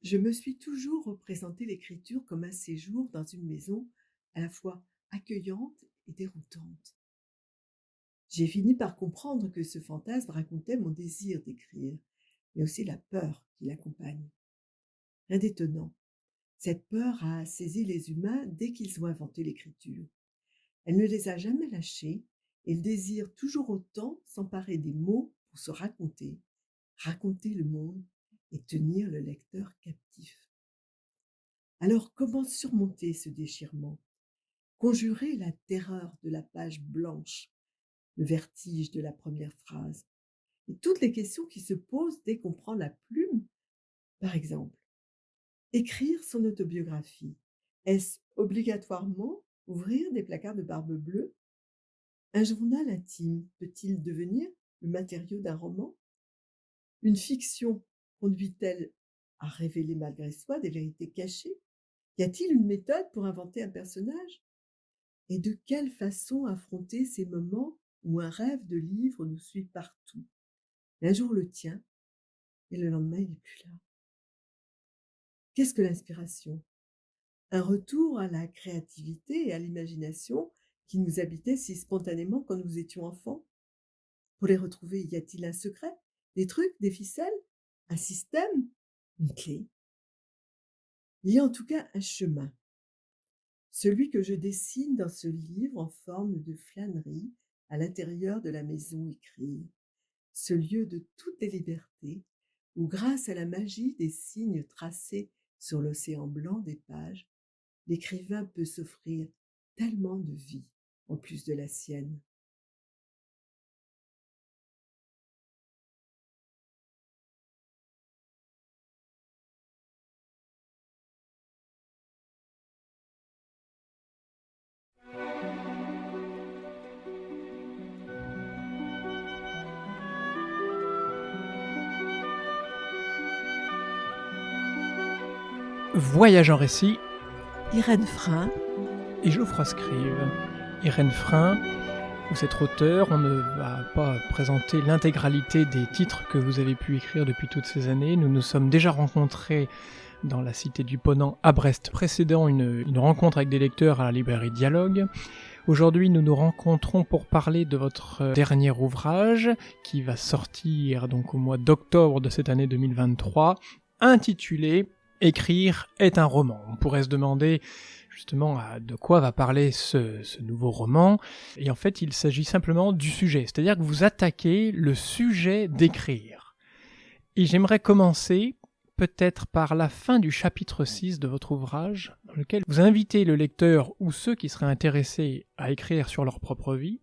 Je me suis toujours représenté l'écriture comme un séjour dans une maison à la fois accueillante et déroutante. J'ai fini par comprendre que ce fantasme racontait mon désir d'écrire, mais aussi la peur qui l'accompagne. Rien d'étonnant. Cette peur a saisi les humains dès qu'ils ont inventé l'écriture. Elle ne les a jamais lâchés et ils désirent toujours autant s'emparer des mots pour se raconter, raconter le monde et tenir le lecteur captif. Alors comment surmonter ce déchirement? Conjurer la terreur de la page blanche, le vertige de la première phrase et toutes les questions qui se posent dès qu'on prend la plume, par exemple. Écrire son autobiographie, est-ce obligatoirement ouvrir des placards de Barbe Bleue? Un journal intime peut-il devenir le matériau d'un roman? Une fiction conduit-elle à révéler malgré soi des vérités cachées? Y a-t-il une méthode pour inventer un personnage? Et de quelle façon affronter ces moments où un rêve de livre nous suit partout? Un jour le tien, et le lendemain il n'est plus là. Qu'est-ce que l'inspiration? Un retour à la créativité et à l'imagination qui nous habitaient si spontanément quand nous étions enfants? Pour les retrouver, y a-t-il un secret? Des trucs, des ficelles? Un système? Une clé? Il y a en tout cas un chemin, celui que je dessine dans ce livre en forme de flânerie à l'intérieur de la maison écrire, ce lieu de toutes les libertés où, grâce à la magie des signes tracés sur l'océan blanc des pages, l'écrivain peut s'offrir tellement de vie en plus de la sienne. Voyage en récit Irène Frein et Geoffroy Scrive. Irène Frein, vous êtes auteur, on ne va pas présenter l'intégralité des titres que vous avez pu écrire depuis toutes ces années. Nous nous sommes déjà rencontrés dans la cité du Ponant à Brest, précédant une rencontre avec des lecteurs à la librairie Dialogue. Aujourd'hui, nous nous rencontrons pour parler de votre dernier ouvrage qui va sortir donc au mois d'octobre de cette année 2023, intitulé « Écrire est un roman ». On pourrait se demander justement de quoi va parler ce nouveau roman. Et en fait, il s'agit simplement du sujet, c'est-à-dire que vous attaquez le sujet d'écrire. Et j'aimerais commencer peut-être par la fin du chapitre 6 de votre ouvrage, dans lequel vous invitez le lecteur ou ceux qui seraient intéressés à écrire sur leur propre vie.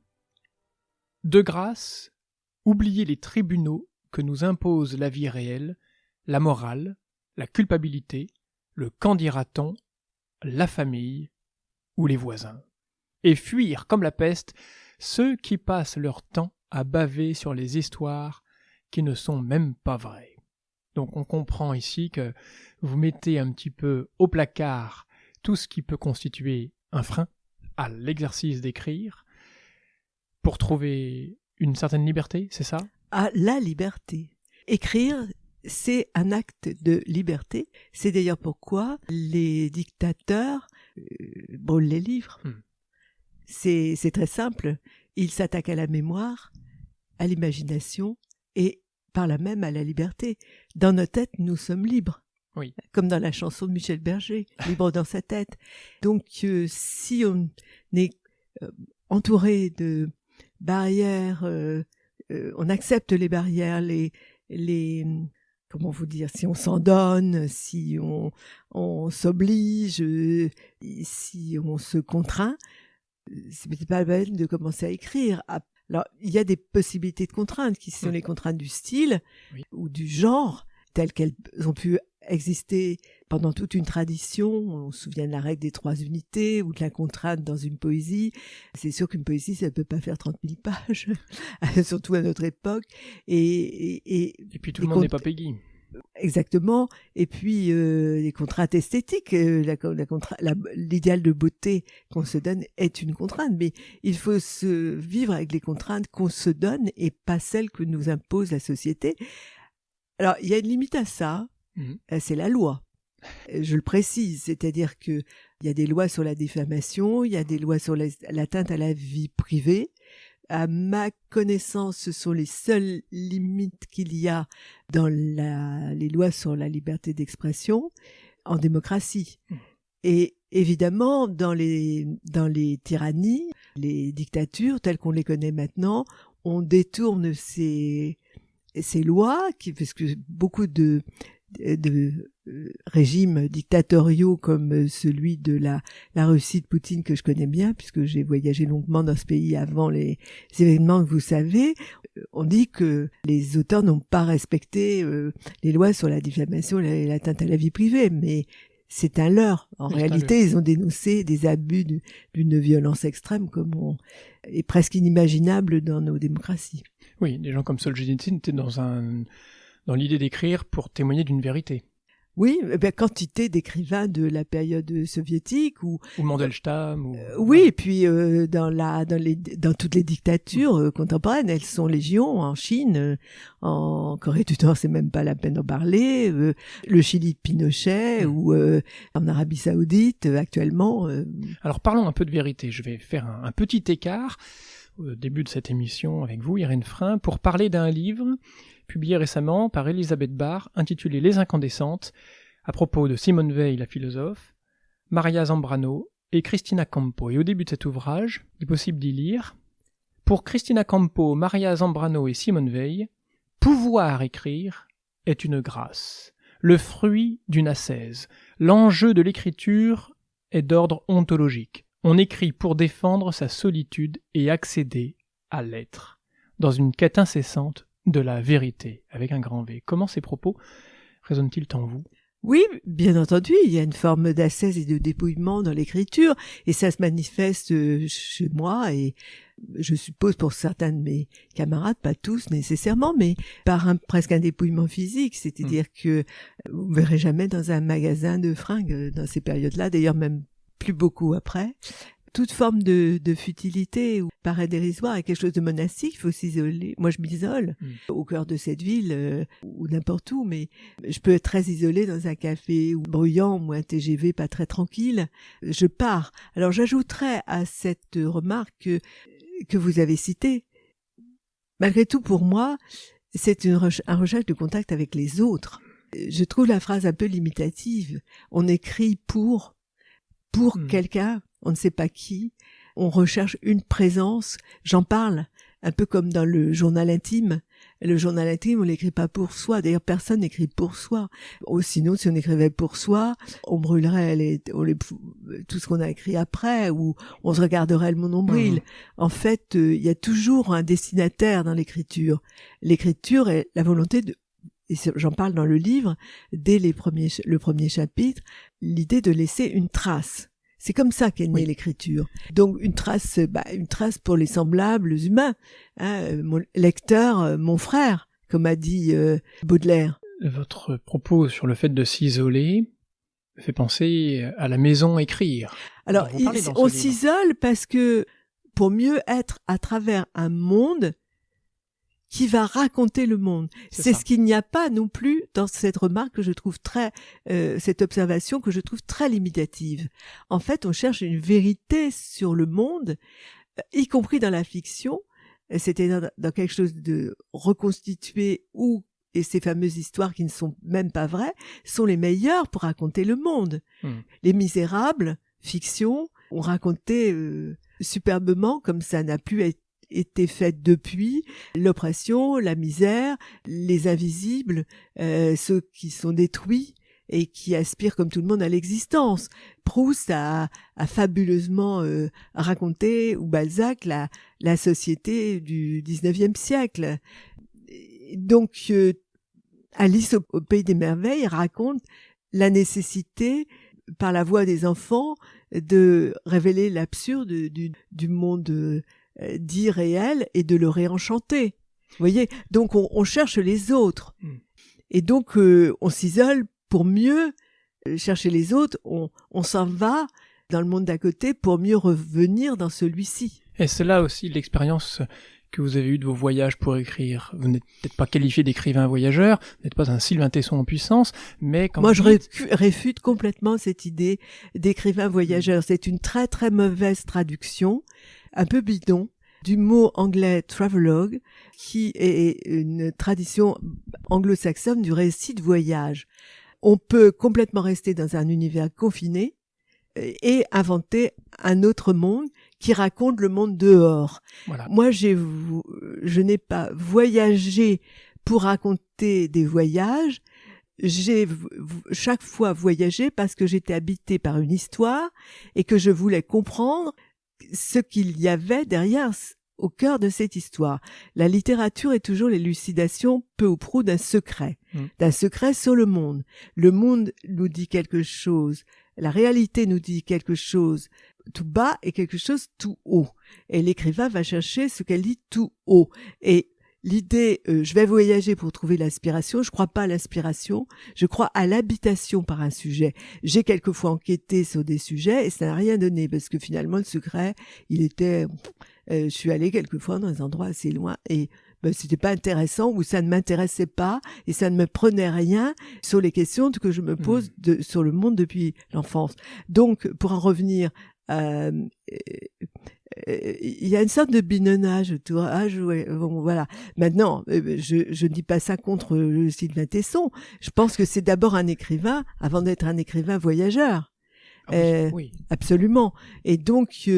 De grâce, oubliez les tribunaux que nous impose la vie réelle, la morale, la culpabilité, le qu'en dira-t-on, la famille ou les voisins, et fuir comme la peste ceux qui passent leur temps à baver sur les histoires qui ne sont même pas vraies. Donc on comprend ici que vous mettez un petit peu au placard tout ce qui peut constituer un frein à l'exercice d'écrire pour trouver une certaine liberté, c'est ça? à la liberté. Écrire, c'est un acte de liberté. C'est d'ailleurs pourquoi les dictateurs brûlent les livres. C'est très simple. Ils s'attaquent à la mémoire, à l'imagination et par là même à la liberté. Dans nos têtes, nous sommes libres. Oui. Comme dans la chanson de Michel Berger, libre dans sa tête. Donc, si on est entouré de barrières, on accepte les barrières, les comment vous dire, si on s'en donne, si on s'oblige, si on se contraint, c'est peut-être pas la peine de commencer à écrire. Alors, il y a des possibilités de contraintes qui sont les contraintes du style ou du genre, telles qu'elles ont pu exister pendant toute une tradition. On se souvient de la règle des 3 unités ou de la contrainte dans une poésie. C'est sûr qu'une poésie, ça ne peut pas faire 30 000 pages, surtout à notre époque. Et puis tout le monde n'est pas Peggy. Exactement. Et puis les contraintes esthétiques, l'idéal de beauté qu'on se donne est une contrainte, mais il faut se vivre avec les contraintes qu'on se donne et pas celles que nous impose la société. Alors il y a une limite à ça, c'est la loi. Je le précise, c'est-à-dire que il y a des lois sur la diffamation, il y a des lois sur l'atteinte à la vie privée. À ma connaissance, ce sont les seules limites qu'il y a dans les lois sur la liberté d'expression en démocratie. Et évidemment, dans les tyrannies, les dictatures telles qu'on les connaît maintenant, on détourne ces lois, parce que beaucoup de régimes dictatoriaux comme celui de la Russie de Poutine que je connais bien puisque j'ai voyagé longuement dans ce pays avant les événements que vous savez, on dit que les auteurs n'ont pas respecté les lois sur la diffamation et l'atteinte à la vie privée, mais c'est un leurre. En réalité, ils ont dénoncé des abus d'une violence extrême est presque inimaginable dans nos démocraties. Oui, des gens comme Solzhenitsyn étaient dans l'idée d'écrire pour témoigner d'une vérité. Oui, quantité d'écrivains de la période soviétique ou Mandelstam. Oui, et puis dans toutes les dictatures contemporaines, elles sont légion en Chine, en Corée du Nord, c'est même pas la peine d'en parler, le Chili de Pinochet ou en Arabie Saoudite actuellement. Alors parlons un peu de vérité. Je vais faire un petit écart au début de cette émission avec vous, Irène Frein, pour parler d'un livre publié récemment par Elisabeth Barr, intitulé Les Incandescentes, à propos de Simone Weil, la philosophe, Maria Zambrano et Cristina Campo. Et au début de cet ouvrage, il est possible d'y lire: pour Cristina Campo, Maria Zambrano et Simone Weil, pouvoir écrire est une grâce, le fruit d'une ascèse. L'enjeu de l'écriture est d'ordre ontologique. On écrit pour défendre sa solitude et accéder à l'être, dans une quête incessante de la vérité, avec un grand V. Comment ces propos résonnent-ils en vous? Oui, bien entendu, il y a une forme d'ascèse et de dépouillement dans l'écriture, et ça se manifeste chez moi, et je suppose pour certains de mes camarades, pas tous nécessairement, mais par presque un dépouillement physique, c'est-à-dire que vous ne verrez jamais dans un magasin de fringues dans ces périodes-là, d'ailleurs même plus beaucoup après. Toute forme de futilité ou paraît dérisoire est quelque chose de monastique, il faut s'isoler. Moi, je m'isole au cœur de cette ville ou n'importe où, mais je peux être très isolée dans un café ou bruyant ou un TGV pas très tranquille. Je pars. Alors, j'ajouterais à cette remarque que vous avez citée, malgré tout, pour moi, c'est un recherche de contact avec les autres. Je trouve la phrase un peu limitative. On écrit pour quelqu'un, on ne sait pas qui, on recherche une présence. J'en parle un peu comme dans le journal intime. Le journal intime, on l'écrit pas pour soi. D'ailleurs, personne n'écrit pour soi. Ou sinon, si on écrivait pour soi, on brûlerait tout ce qu'on a écrit après, ou on se regarderait le nombril. En fait, il y a toujours un destinataire dans l'écriture. L'écriture est la volonté et j'en parle dans le livre, dès le premier chapitre, l'idée de laisser une trace. C'est comme ça qu'est née l'écriture. Donc une trace pour les semblables humains. Mon lecteur, mon frère, comme a dit Baudelaire. Votre propos sur le fait de s'isoler me fait penser à la maison écrire. Alors on s'isole parce que pour mieux être à travers un monde qui va raconter le monde. C'est ce qu'il n'y a pas non plus dans cette remarque que je trouve cette observation que je trouve très limitative. En fait, on cherche une vérité sur le monde, y compris dans la fiction, c'est-à-dire dans quelque chose de reconstitué et ces fameuses histoires qui ne sont même pas vraies, sont les meilleures pour raconter le monde. Les Misérables, fiction, ont raconté superbement, comme ça n'a plus été faite depuis, l'oppression, la misère, les invisibles, ceux qui sont détruits et qui aspirent comme tout le monde à l'existence. Proust a fabuleusement raconté, ou Balzac, la société du 19e siècle. Donc, Alice au Pays des Merveilles raconte la nécessité, par la voix des enfants, de révéler l'absurde du monde dit réel et de le réenchanter. Vous voyez, donc on cherche les autres. Et donc on s'isole pour mieux chercher les autres. On s'en va dans le monde d'à côté pour mieux revenir dans celui-ci. Et c'est là aussi l'expérience que vous avez eues de vos voyages pour écrire? Vous n'êtes peut-être pas qualifié d'écrivain voyageur, vous n'êtes pas un Sylvain Tesson en puissance, mais quand Moi, vous je dites... réfute complètement cette idée d'écrivain voyageur. C'est une très très mauvaise traduction, un peu bidon, du mot anglais travelogue, qui est une tradition anglo-saxonne du récit de voyage. On peut complètement rester dans un univers confiné et inventer un autre monde qui raconte le monde dehors. Voilà. Moi, je n'ai pas voyagé pour raconter des voyages. J'ai chaque fois voyagé parce que j'étais habitée par une histoire et que je voulais comprendre ce qu'il y avait derrière, au cœur de cette histoire. La littérature est toujours l'élucidation, peu ou prou, d'un secret sur le monde. Le monde nous dit quelque chose, la réalité nous dit quelque chose tout bas et quelque chose tout haut. Et l'écrivain va chercher ce qu'elle dit tout haut. Et l'idée, je vais voyager pour trouver l'inspiration, je crois pas à l'inspiration, je crois à l'habitation par un sujet. J'ai quelquefois enquêté sur des sujets et ça n'a rien donné parce que finalement le secret, il était... je suis allée quelquefois dans des endroits assez loin et c'était pas intéressant ou ça ne m'intéressait pas et ça ne me prenait rien sur les questions que je me pose sur le monde depuis l'enfance. Donc, pour en revenir... il y a une sorte de binonnage autour. Bon, voilà. Maintenant, je ne dis pas ça contre Sylvain Tesson. Je pense que c'est d'abord un écrivain avant d'être un écrivain voyageur. Oui. Absolument. Et donc,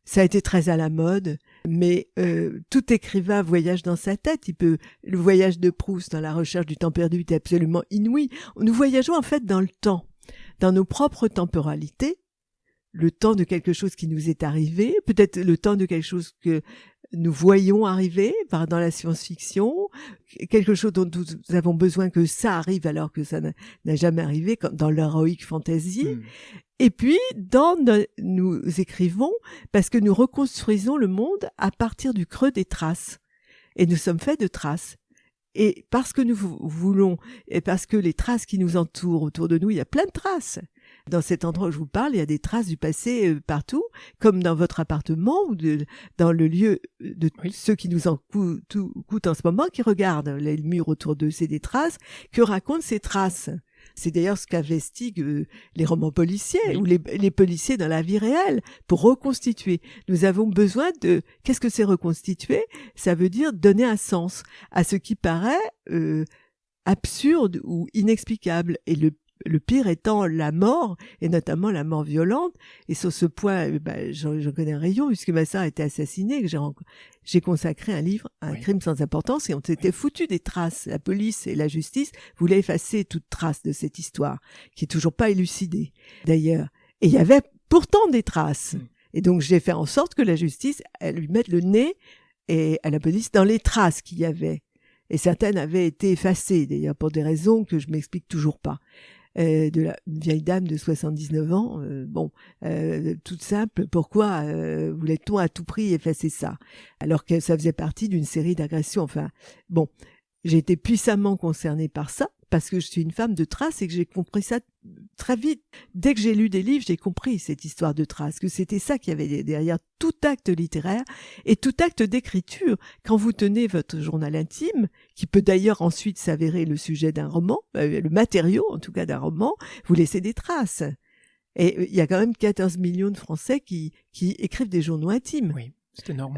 ça a été très à la mode. Mais tout écrivain voyage dans sa tête. Le voyage de Proust dans La recherche du temps perdu était absolument inouï. Nous voyageons en fait dans le temps, dans nos propres temporalités. Le temps de quelque chose qui nous est arrivé, peut-être le temps de quelque chose que nous voyons arriver dans la science-fiction, quelque chose dont nous avons besoin que ça arrive alors que ça n'a jamais arrivé, comme dans l'heroic fantasy. Et puis, nous écrivons parce que nous reconstruisons le monde à partir du creux des traces. Et nous sommes faits de traces. Et parce que nous voulons, et parce que les traces qui nous entourent autour de nous, il y a plein de traces. Dans cet endroit où je vous parle, il y a des traces du passé partout, comme dans votre appartement ou dans le lieu de ceux qui nous écoutent en ce moment, qui regardent les murs autour d'eux. C'est des traces. Que racontent ces traces? C'est d'ailleurs ce qu'investiguent les romans policiers ou les policiers dans la vie réelle pour reconstituer. Nous avons besoin de... Qu'est-ce que c'est reconstituer? Ça veut dire donner un sens à ce qui paraît absurde ou inexplicable. Et le pire étant la mort, et notamment la mort violente. Et sur ce point, j'en connais un rayon, puisque ma sœur a été assassinée, que j'ai consacré un livre, Un crime sans importance, et on s'était foutu des traces. La police et la justice voulaient effacer toute trace de cette histoire, qui est toujours pas élucidée, d'ailleurs. Et il y avait pourtant des traces. Et donc, j'ai fait en sorte que la justice, elle lui mette le nez, et à la police, dans les traces qu'il y avait. Et certaines avaient été effacées, d'ailleurs, pour des raisons que je m'explique toujours pas. Une vieille dame de 79 ans, toute simple, pourquoi voulait-on à tout prix effacer ça? Alors que ça faisait partie d'une série d'agressions. Enfin, bon, j'ai été puissamment concernée par ça, parce que je suis une femme de traces et que j'ai compris ça très vite. Dès que j'ai lu des livres, j'ai compris cette histoire de traces, que c'était ça qu'il y avait derrière tout acte littéraire et tout acte d'écriture. Quand vous tenez votre journal intime, qui peut d'ailleurs ensuite s'avérer le sujet d'un roman, le matériau en tout cas d'un roman, vous laissez des traces. Et il y a quand même 14 millions de Français qui écrivent des journaux intimes. Oui. C'est énorme.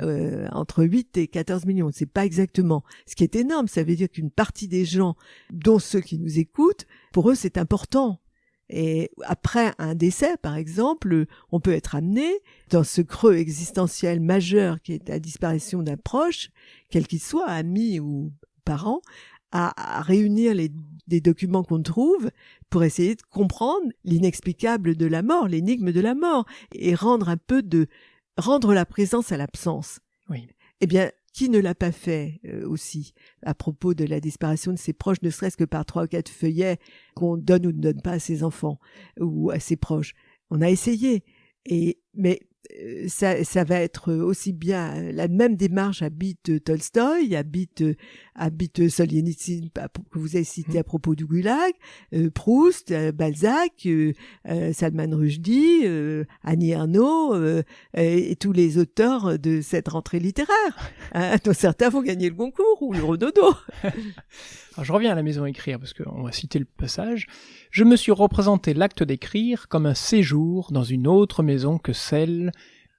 Entre 8 et 14 millions, c'est pas exactement. Ce qui est énorme, ça veut dire qu'une partie des gens, dont ceux qui nous écoutent, pour eux c'est important. Et après un décès, par exemple, on peut être amené dans ce creux existentiel majeur qui est la disparition d'un proche, quel qu'il soit, ami ou parent, à réunir des documents qu'on trouve pour essayer de comprendre l'inexplicable de la mort, l'énigme de la mort, et rendre la présence à l'absence. Oui. Eh bien, qui ne l'a pas fait aussi à propos de la disparition de ses proches, ne serait-ce que par 3 ou 4 feuillets qu'on donne ou ne donne pas à ses enfants ou à ses proches. On a essayé. Mais ça va être aussi bien la même démarche habite Tolstoï, habite Solzhenitsyn que vous avez cité à propos du Goulag, Proust, Balzac, Salman Rushdie, Annie Ernaux et tous les auteurs de cette rentrée littéraire. Dont certains vont gagner le Goncourt ou le Renaudot. Alors, je reviens à la maison écrire parce qu'on va citer le passage. Je me suis représenté l'acte d'écrire comme un séjour dans une autre maison que celle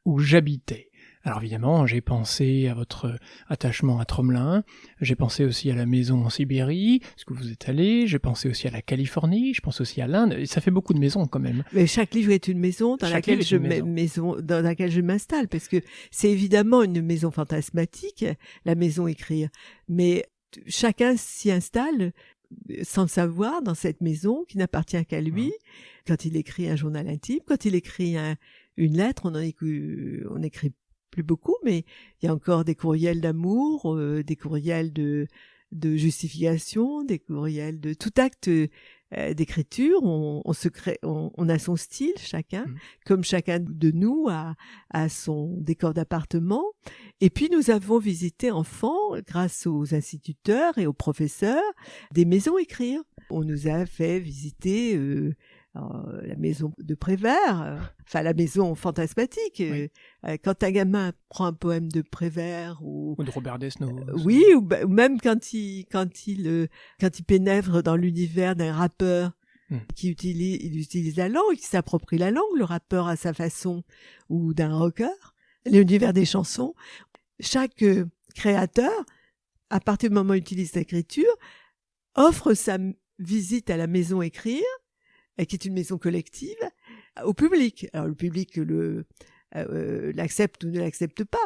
où j'habitais. Alors évidemment, j'ai pensé à votre attachement à Tromelin, j'ai pensé aussi à la maison en Sibérie, parce que vous êtes allé, j'ai pensé aussi à la Californie, je pense aussi à l'Inde, et ça fait beaucoup de maisons quand même. Mais chaque livre est une maison dans laquelle je m'installe, parce que c'est évidemment une maison fantasmatique, la maison écrire, mais chacun s'y installe sans le savoir dans cette maison qui n'appartient qu'à lui. Quand il écrit un journal intime, quand il écrit une lettre, on écrit plus beaucoup, mais il y a encore des courriels d'amour, des courriels de justification, des courriels de tout acte d'écriture. On a son style chacun, comme chacun de nous a son décor d'appartement. Et puis nous avons visité enfants, grâce aux instituteurs et aux professeurs, des maisons écrire. On nous a fait visiter la maison de Prévert, enfin la maison fantasmatique. Oui. Quand un gamin prend un poème de Prévert ou de Robert Desnos. Oui, ou même quand il pénètre dans l'univers d'un rappeur qui utilise la langue, qui s'approprie la langue, le rappeur à sa façon, ou d'un rocker, l'univers des chansons. Chaque créateur, à partir du moment où il utilise l'écriture, offre sa visite à la maison écrire, qui est une maison collective, au public. Alors le public l'accepte ou ne l'accepte pas,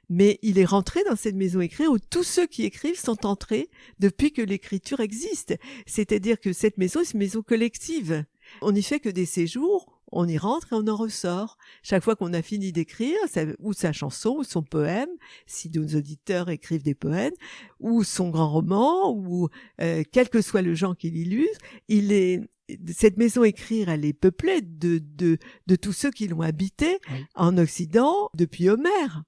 mais il est rentré dans cette maison écrire où tous ceux qui écrivent sont entrés depuis que l'écriture existe. C'est-à-dire que cette maison est une maison collective. On n'y fait que des séjours, on y rentre et on en ressort. Chaque fois qu'on a fini d'écrire, ou sa chanson, ou son poème, si nos auditeurs écrivent des poèmes, ou son grand roman, ou quel que soit le genre qui l'illustre, cette maison écrire, elle est peuplée de tous ceux qui l'ont habitée en Occident depuis Homère.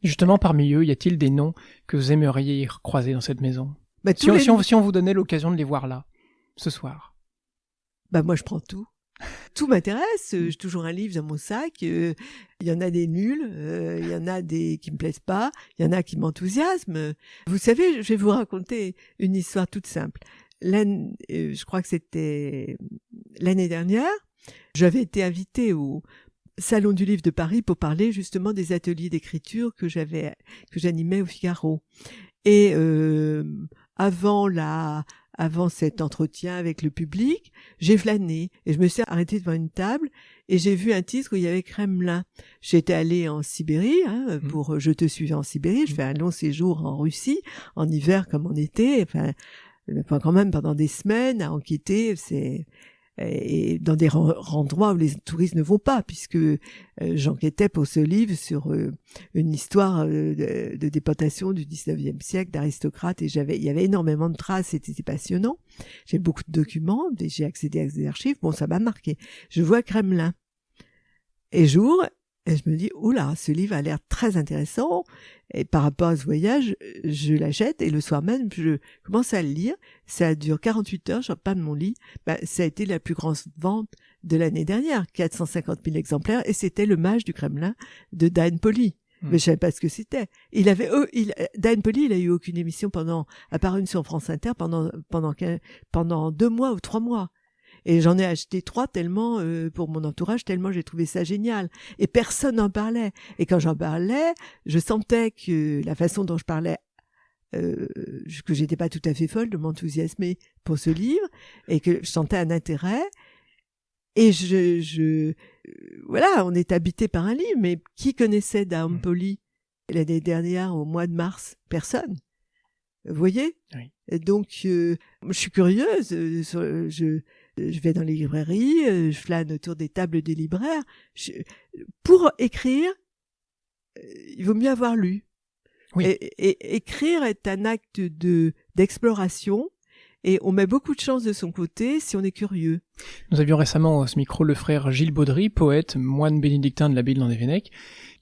Justement, parmi eux, y a-t-il des noms que vous aimeriez croiser dans cette maison ? Si on vous donnait l'occasion de les voir là, ce soir. Moi, je prends tout. Tout m'intéresse. J'ai toujours un livre dans mon sac. Il y en a des nuls, il y en a des qui me plaisent pas, il y en a qui m'enthousiasment. Vous savez, je vais vous raconter une histoire toute simple. Je crois que c'était l'année dernière, j'avais été invitée au Salon du Livre de Paris pour parler justement des ateliers d'écriture que j'animais au Figaro. Et avant cet entretien avec le public, j'ai flâné et je me suis arrêtée devant une table et j'ai vu un titre où il y avait Kremlin. J'étais allée en Sibérie pour Je te suivais en Sibérie. Je fais un long séjour en Russie, en hiver comme en été. Enfin, quand même pendant des semaines à enquêter, et dans des endroits où les touristes ne vont pas, puisque j'enquêtais pour ce livre sur une histoire de déportation du 19e siècle d'aristocrates, et il y avait énormément de traces, c'était passionnant. J'ai beaucoup de documents, j'ai accédé à des archives, ça m'a marqué. Je vois Kremlin, et j'ouvre, et je me dis, oula, ce livre a l'air très intéressant, et par rapport à ce voyage, je l'achète, et le soir même, je commence à le lire. Ça dure 48 heures, je sors pas de mon lit. Ça a été la plus grande vente de l'année dernière, 450 000 exemplaires, et c'était Le Mage du Kremlin de Dan Polly. Mais je savais pas ce que c'était. Dan Polly, il a eu aucune émission à part une sur France Inter pendant 2 mois ou 3 mois. Et j'en ai acheté 3 tellement, pour mon entourage, tellement j'ai trouvé ça génial. Et personne n'en parlait. Et quand j'en parlais, je sentais que la façon dont je parlais, que j'étais pas tout à fait folle de m'enthousiasmer pour ce livre, et que je sentais un intérêt. Et voilà, on est habité par un livre, mais qui connaissait Dan Polly l'année dernière, au mois de mars? Personne. Vous voyez? Oui. Et donc, je suis curieuse, je vais dans les librairies, je flâne autour des tables des libraires. Pour écrire, il vaut mieux avoir lu. Oui. Et écrire est un acte d'exploration, et on met beaucoup de chance de son côté si on est curieux. Nous avions récemment à ce micro le frère Gilles Baudry, poète, moine bénédictin de l'abbaye de Landévennec,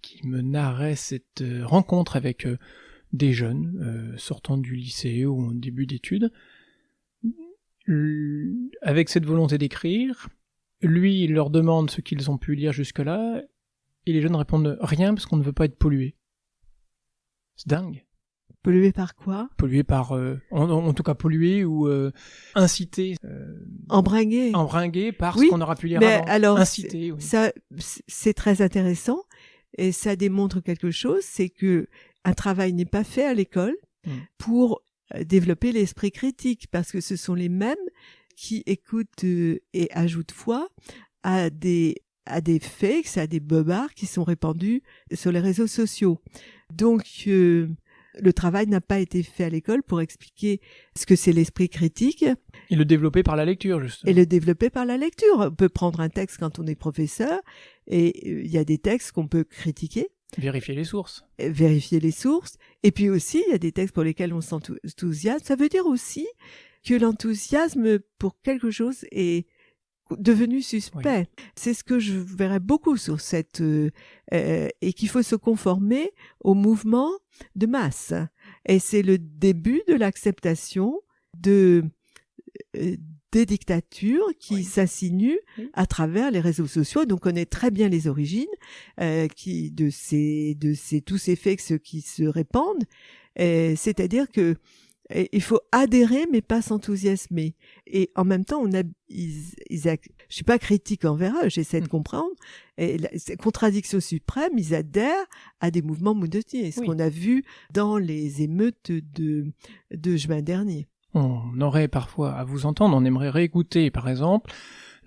qui me narrait cette rencontre avec des jeunes sortant du lycée ou en début d'études, avec cette volonté d'écrire. Lui, il leur demande ce qu'ils ont pu lire jusque-là, et les jeunes répondent rien parce qu'on ne veut pas être pollué. C'est dingue. Pollué par quoi? Pollué par, en tout cas pollué ou incité. Embringué. Embringué par oui, ce qu'on aura pu lire mais avant. Alors, incité, oui. Ça, c'est très intéressant et ça démontre quelque chose, c'est que un travail n'est pas fait à l'école pour développer l'esprit critique, parce que ce sont les mêmes qui écoutent et ajoutent foi à des fakes, à des bobards qui sont répandus sur les réseaux sociaux. Donc, le travail n'a pas été fait à l'école pour expliquer ce que c'est l'esprit critique. Et le développer par la lecture, justement. Et le développer par la lecture. On peut prendre un texte quand on est professeur, et il y a des textes qu'on peut critiquer. Vérifier les sources. Vérifier les sources. Et puis aussi, il y a des textes pour lesquels on s'enthousiasme. Ça veut dire aussi que l'enthousiasme pour quelque chose est devenu suspect. Oui. C'est ce que je verrais beaucoup sur cette et qu'il faut se conformer au mouvement de masse. Et c'est le début de l'acceptation des dictatures qui s'insinuent à travers les réseaux sociaux. Donc, on connaît très bien les origines de tous ces fakes qui se répandent. C'est-à-dire que il faut adhérer, mais pas s'enthousiasmer. Et en même temps, je suis pas critique envers eux, j'essaie de comprendre. Et contradiction suprême, ils adhèrent à des mouvements mondiaux. Ce qu'on a vu dans les émeutes de juin dernier. On aurait parfois, à vous entendre, on aimerait réécouter, par exemple,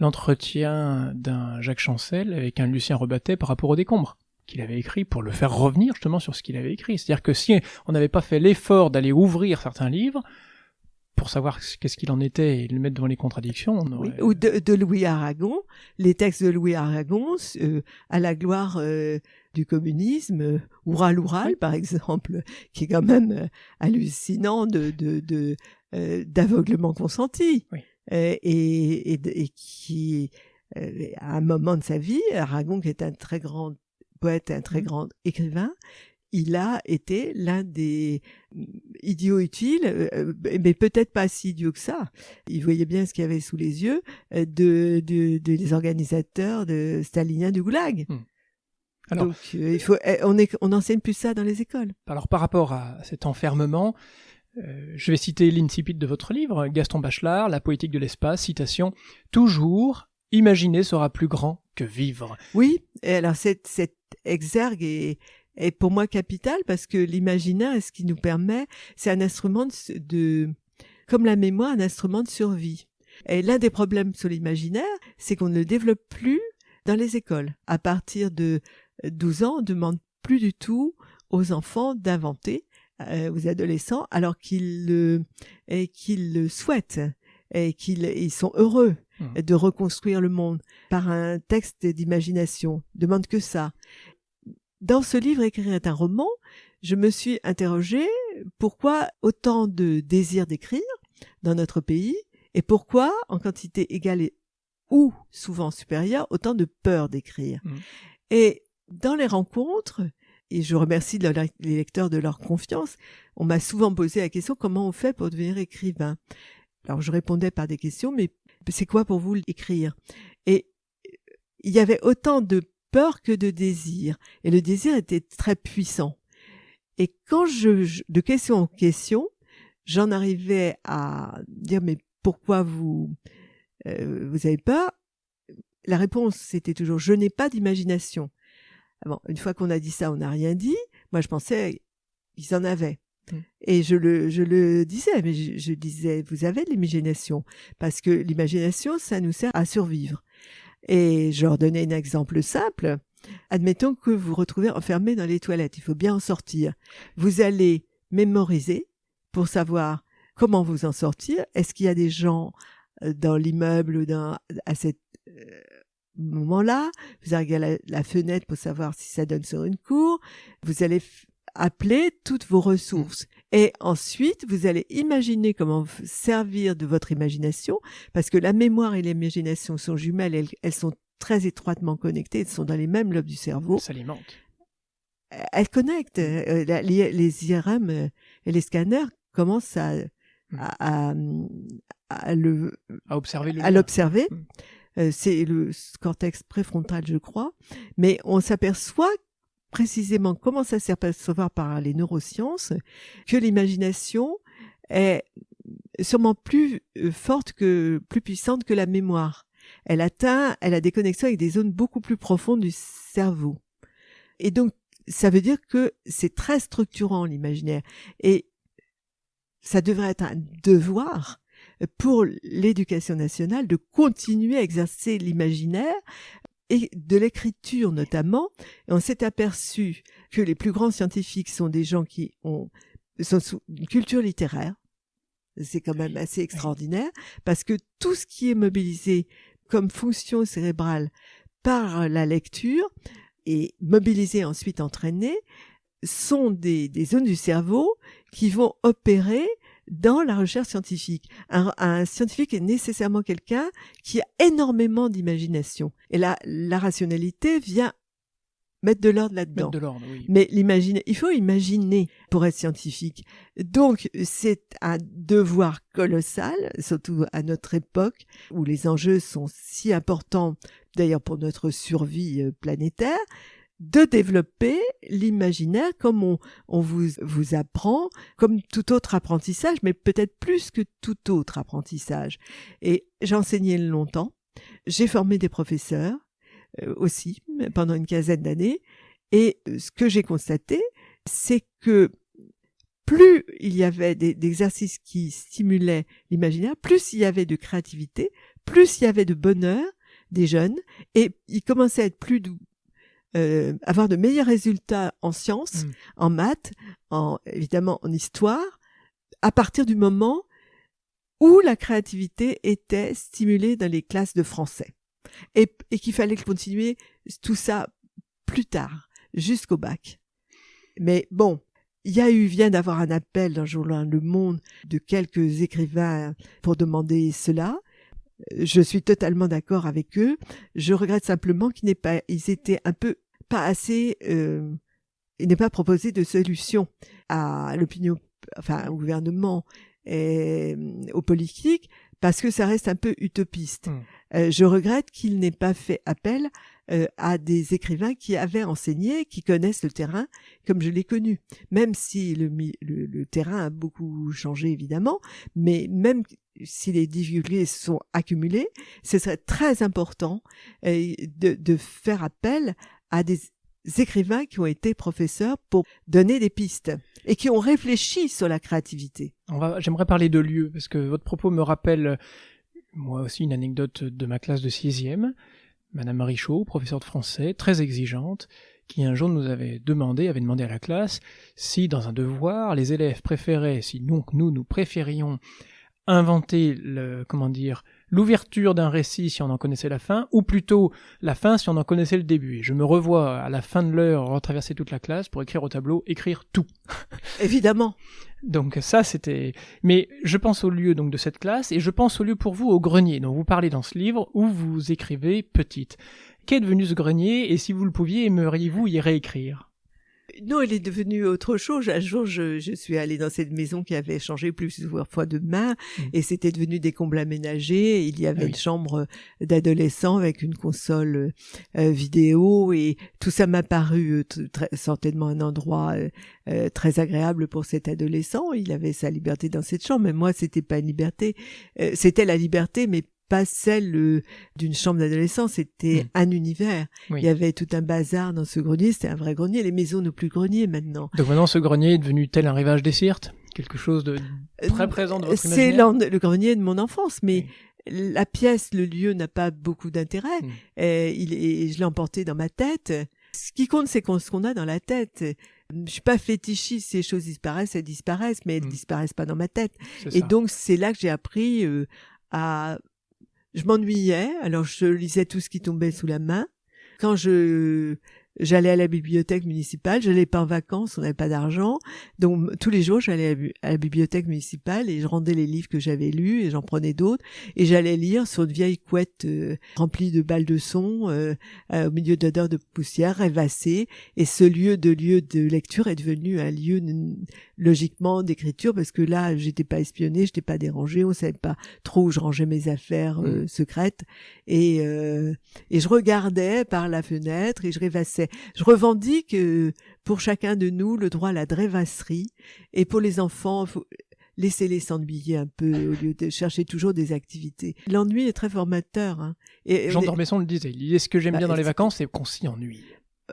l'entretien d'un Jacques Chancel avec un Lucien Rebattet par rapport aux décombres qu'il avait écrit, pour le faire revenir justement sur ce qu'il avait écrit. C'est-à-dire que si on n'avait pas fait l'effort d'aller ouvrir certains livres pour savoir qu'est-ce qu'il en était et le mettre devant les contradictions, on aurait... Ou de Louis Aragon, les textes de Louis Aragon à la gloire du communisme, Oural, par exemple, qui est quand même hallucinant d'aveuglement consenti. Oui. Et qui, à un moment de sa vie, Aragon, qui est un très grand poète, un très grand écrivain, il a été l'un des idiots utiles, mais peut-être pas si idiot que ça. Il voyait bien ce qu'il y avait sous les yeux des organisateurs staliniens du Goulag. Alors, donc, on n'enseigne plus ça dans les écoles. Alors, par rapport à cet enfermement, je vais citer l'incipit de votre livre, Gaston Bachelard, La poétique de l'espace, citation, « Toujours, imaginer sera plus grand que vivre ». Oui, et alors cet exergue est pour moi capital, parce que l'imaginaire est ce qui nous permet, c'est un instrument comme la mémoire, un instrument de survie. Et l'un des problèmes sur l'imaginaire, c'est qu'on ne le développe plus dans les écoles. À partir de 12 ans, on ne demande plus du tout aux enfants d'inventer, aux adolescents, alors qu'ils le souhaitent et qu'ils sont heureux de reconstruire le monde par un texte d'imagination. Ils demandent que ça. Dans ce livre, Écrire est un roman, je me suis interrogée pourquoi autant de désir d'écrire dans notre pays, et pourquoi, en quantité égale ou souvent supérieure, autant de peur d'écrire. Et dans les rencontres, et je remercie les lecteurs de leur confiance, on m'a souvent posé la question, comment on fait pour devenir écrivain? Alors je répondais par des questions, mais c'est quoi pour vous écrire? Et il y avait autant de peur que de désir. Et le désir était très puissant. Et quand de question en question, j'en arrivais à dire, mais pourquoi vous avez peur? La réponse, c'était toujours, je n'ai pas d'imagination. Bon, une fois qu'on a dit ça, on n'a rien dit. Moi, je pensais qu'ils en avaient. Et je le disais, mais je disais, vous avez de l'imagination. Parce que l'imagination, ça nous sert à survivre. Et je leur donnais un exemple simple. Admettons que vous vous retrouvez enfermé dans les toilettes. Il faut bien en sortir. Vous allez mémoriser pour savoir comment vous en sortir. Est-ce qu'il y a des gens dans l'immeuble à cet moment-là? Vous allez regarder la fenêtre pour savoir si ça donne sur une cour. Vous allez appeler toutes vos ressources. Et ensuite, vous allez imaginer comment vous servir de votre imagination, parce que la mémoire et l'imagination sont jumelles, elles sont très étroitement connectées, elles sont dans les mêmes lobes du cerveau. Elles s'alimentent. Elles connectent. Les IRM et les scanners commencent à observer à l'observer. C'est le cortex préfrontal, je crois. Mais on s'aperçoit précisément, comment ça s'est percevoir par les neurosciences, que l'imagination est sûrement plus forte plus puissante que la mémoire. Elle a des connexions avec des zones beaucoup plus profondes du cerveau. Et donc, ça veut dire que c'est très structurant, l'imaginaire. Et ça devrait être un devoir pour l'éducation nationale de continuer à exercer l'imaginaire et de l'écriture notamment. Et on s'est aperçu que les plus grands scientifiques sont des gens qui sont sous une culture littéraire. C'est quand même assez extraordinaire parce que tout ce qui est mobilisé comme fonction cérébrale par la lecture et mobilisé ensuite entraîné sont des zones du cerveau qui vont opérer dans la recherche scientifique. Un scientifique est nécessairement quelqu'un qui a énormément d'imagination. Et là, la rationalité vient mettre de l'ordre là-dedans. Mettre de l'ordre, oui. Mais il faut imaginer pour être scientifique. Donc, c'est un devoir colossal, surtout à notre époque, où les enjeux sont si importants, d'ailleurs pour notre survie planétaire, de développer l'imaginaire comme on vous apprend, comme tout autre apprentissage, mais peut-être plus que tout autre apprentissage. Et j'ai enseigné longtemps, j'ai formé des professeurs aussi pendant une quinzaine d'années, et ce que j'ai constaté, c'est que plus il y avait d'exercices qui stimulaient l'imaginaire, plus il y avait de créativité, plus il y avait de bonheur des jeunes, et ils commençaient à être plus doux. Avoir de meilleurs résultats en sciences, en maths, évidemment en histoire, à partir du moment où la créativité était stimulée dans les classes de français. Et qu'il fallait continuer tout ça plus tard, jusqu'au bac. Mais bon, vient d'avoir un appel dans le journal Le Monde de quelques écrivains pour demander cela. Je suis totalement d'accord avec eux. Je regrette simplement ils étaient un peu pas assez, il n'est pas proposé de solution à l'opinion, enfin au gouvernement et aux politiques, parce que ça reste un peu utopiste. Je regrette qu'il n'ait pas fait appel à des écrivains qui avaient enseigné, qui connaissent le terrain comme je l'ai connu. Même si le terrain a beaucoup changé évidemment, mais même si les difficultés sont accumulées, ce serait très important de faire appel à des écrivains qui ont été professeurs pour donner des pistes et qui ont réfléchi sur la créativité. J'aimerais parler de lieux, parce que votre propos me rappelle, moi aussi, une anecdote de ma classe de 6e. Madame Marichaud, professeure de français, très exigeante, qui un jour avait demandé à la classe si, dans un devoir, les élèves préféraient, si donc nous préférions inventer l'ouverture d'un récit si on en connaissait la fin, ou plutôt la fin si on en connaissait le début. Et je me revois à la fin de l'heure retraverser toute la classe pour écrire au tableau, écrire tout. Évidemment. Donc ça c'était... Mais je pense au lieu donc de cette classe, et je pense au lieu pour vous au grenier, dont vous parlez dans ce livre, où vous écrivez petite. Qu'est devenu ce grenier, et si vous le pouviez, aimeriez-vous y réécrire ? Non, il est devenu autre chose. Un jour, je suis allée dans cette maison qui avait changé plusieurs fois de main et c'était devenu des combles aménagés. Il y avait une chambre d'adolescent avec une console vidéo et tout ça m'a paru certainement un endroit très agréable pour cet adolescent. Il avait sa liberté dans cette chambre, mais moi, c'était pas une liberté. C'était la liberté, mais pas celle d'une chambre d'adolescent, c'était un univers. Oui. Il y avait tout un bazar dans ce grenier, c'était un vrai grenier. Les maisons n'ont plus grenier maintenant. Donc maintenant, ce grenier est devenu tel un rivage des Sirtes, quelque chose de très présent dans votre imaginaire. C'est le grenier de mon enfance, mais la pièce, le lieu n'a pas beaucoup d'intérêt. Je l'ai emporté dans ma tête. Ce qui compte, c'est ce qu'on a dans la tête. Je suis pas fétichiste, ces choses disparaissent, elles disparaissent, mais elles disparaissent pas dans ma tête. Et donc, c'est là que j'ai appris Je m'ennuyais, alors je lisais tout ce qui tombait sous la main. Quand je j'allais à la bibliothèque municipale, j'allais pas en vacances, on n'avait pas d'argent, donc tous les jours j'allais à la bibliothèque municipale et je rendais les livres que j'avais lus et j'en prenais d'autres et j'allais lire sur une vieille couette remplie de balles de son au milieu d'odeurs de poussière, rêvasser, et ce lieu de lecture est devenu un lieu logiquement d'écriture parce que là j'étais pas espionnée, j'étais pas dérangée, on savait pas trop où je rangeais mes affaires secrètes et je regardais par la fenêtre et je rêvassais. Je revendique pour chacun de nous le droit à la rêvasserie et pour les enfants, laissez-les s'ennuyer un peu au lieu de chercher toujours des activités. L'ennui est très formateur. Hein. Jean d'Ormesson le disait. Il disait ce que j'aime bien dans les vacances, c'est qu'on s'y ennuie.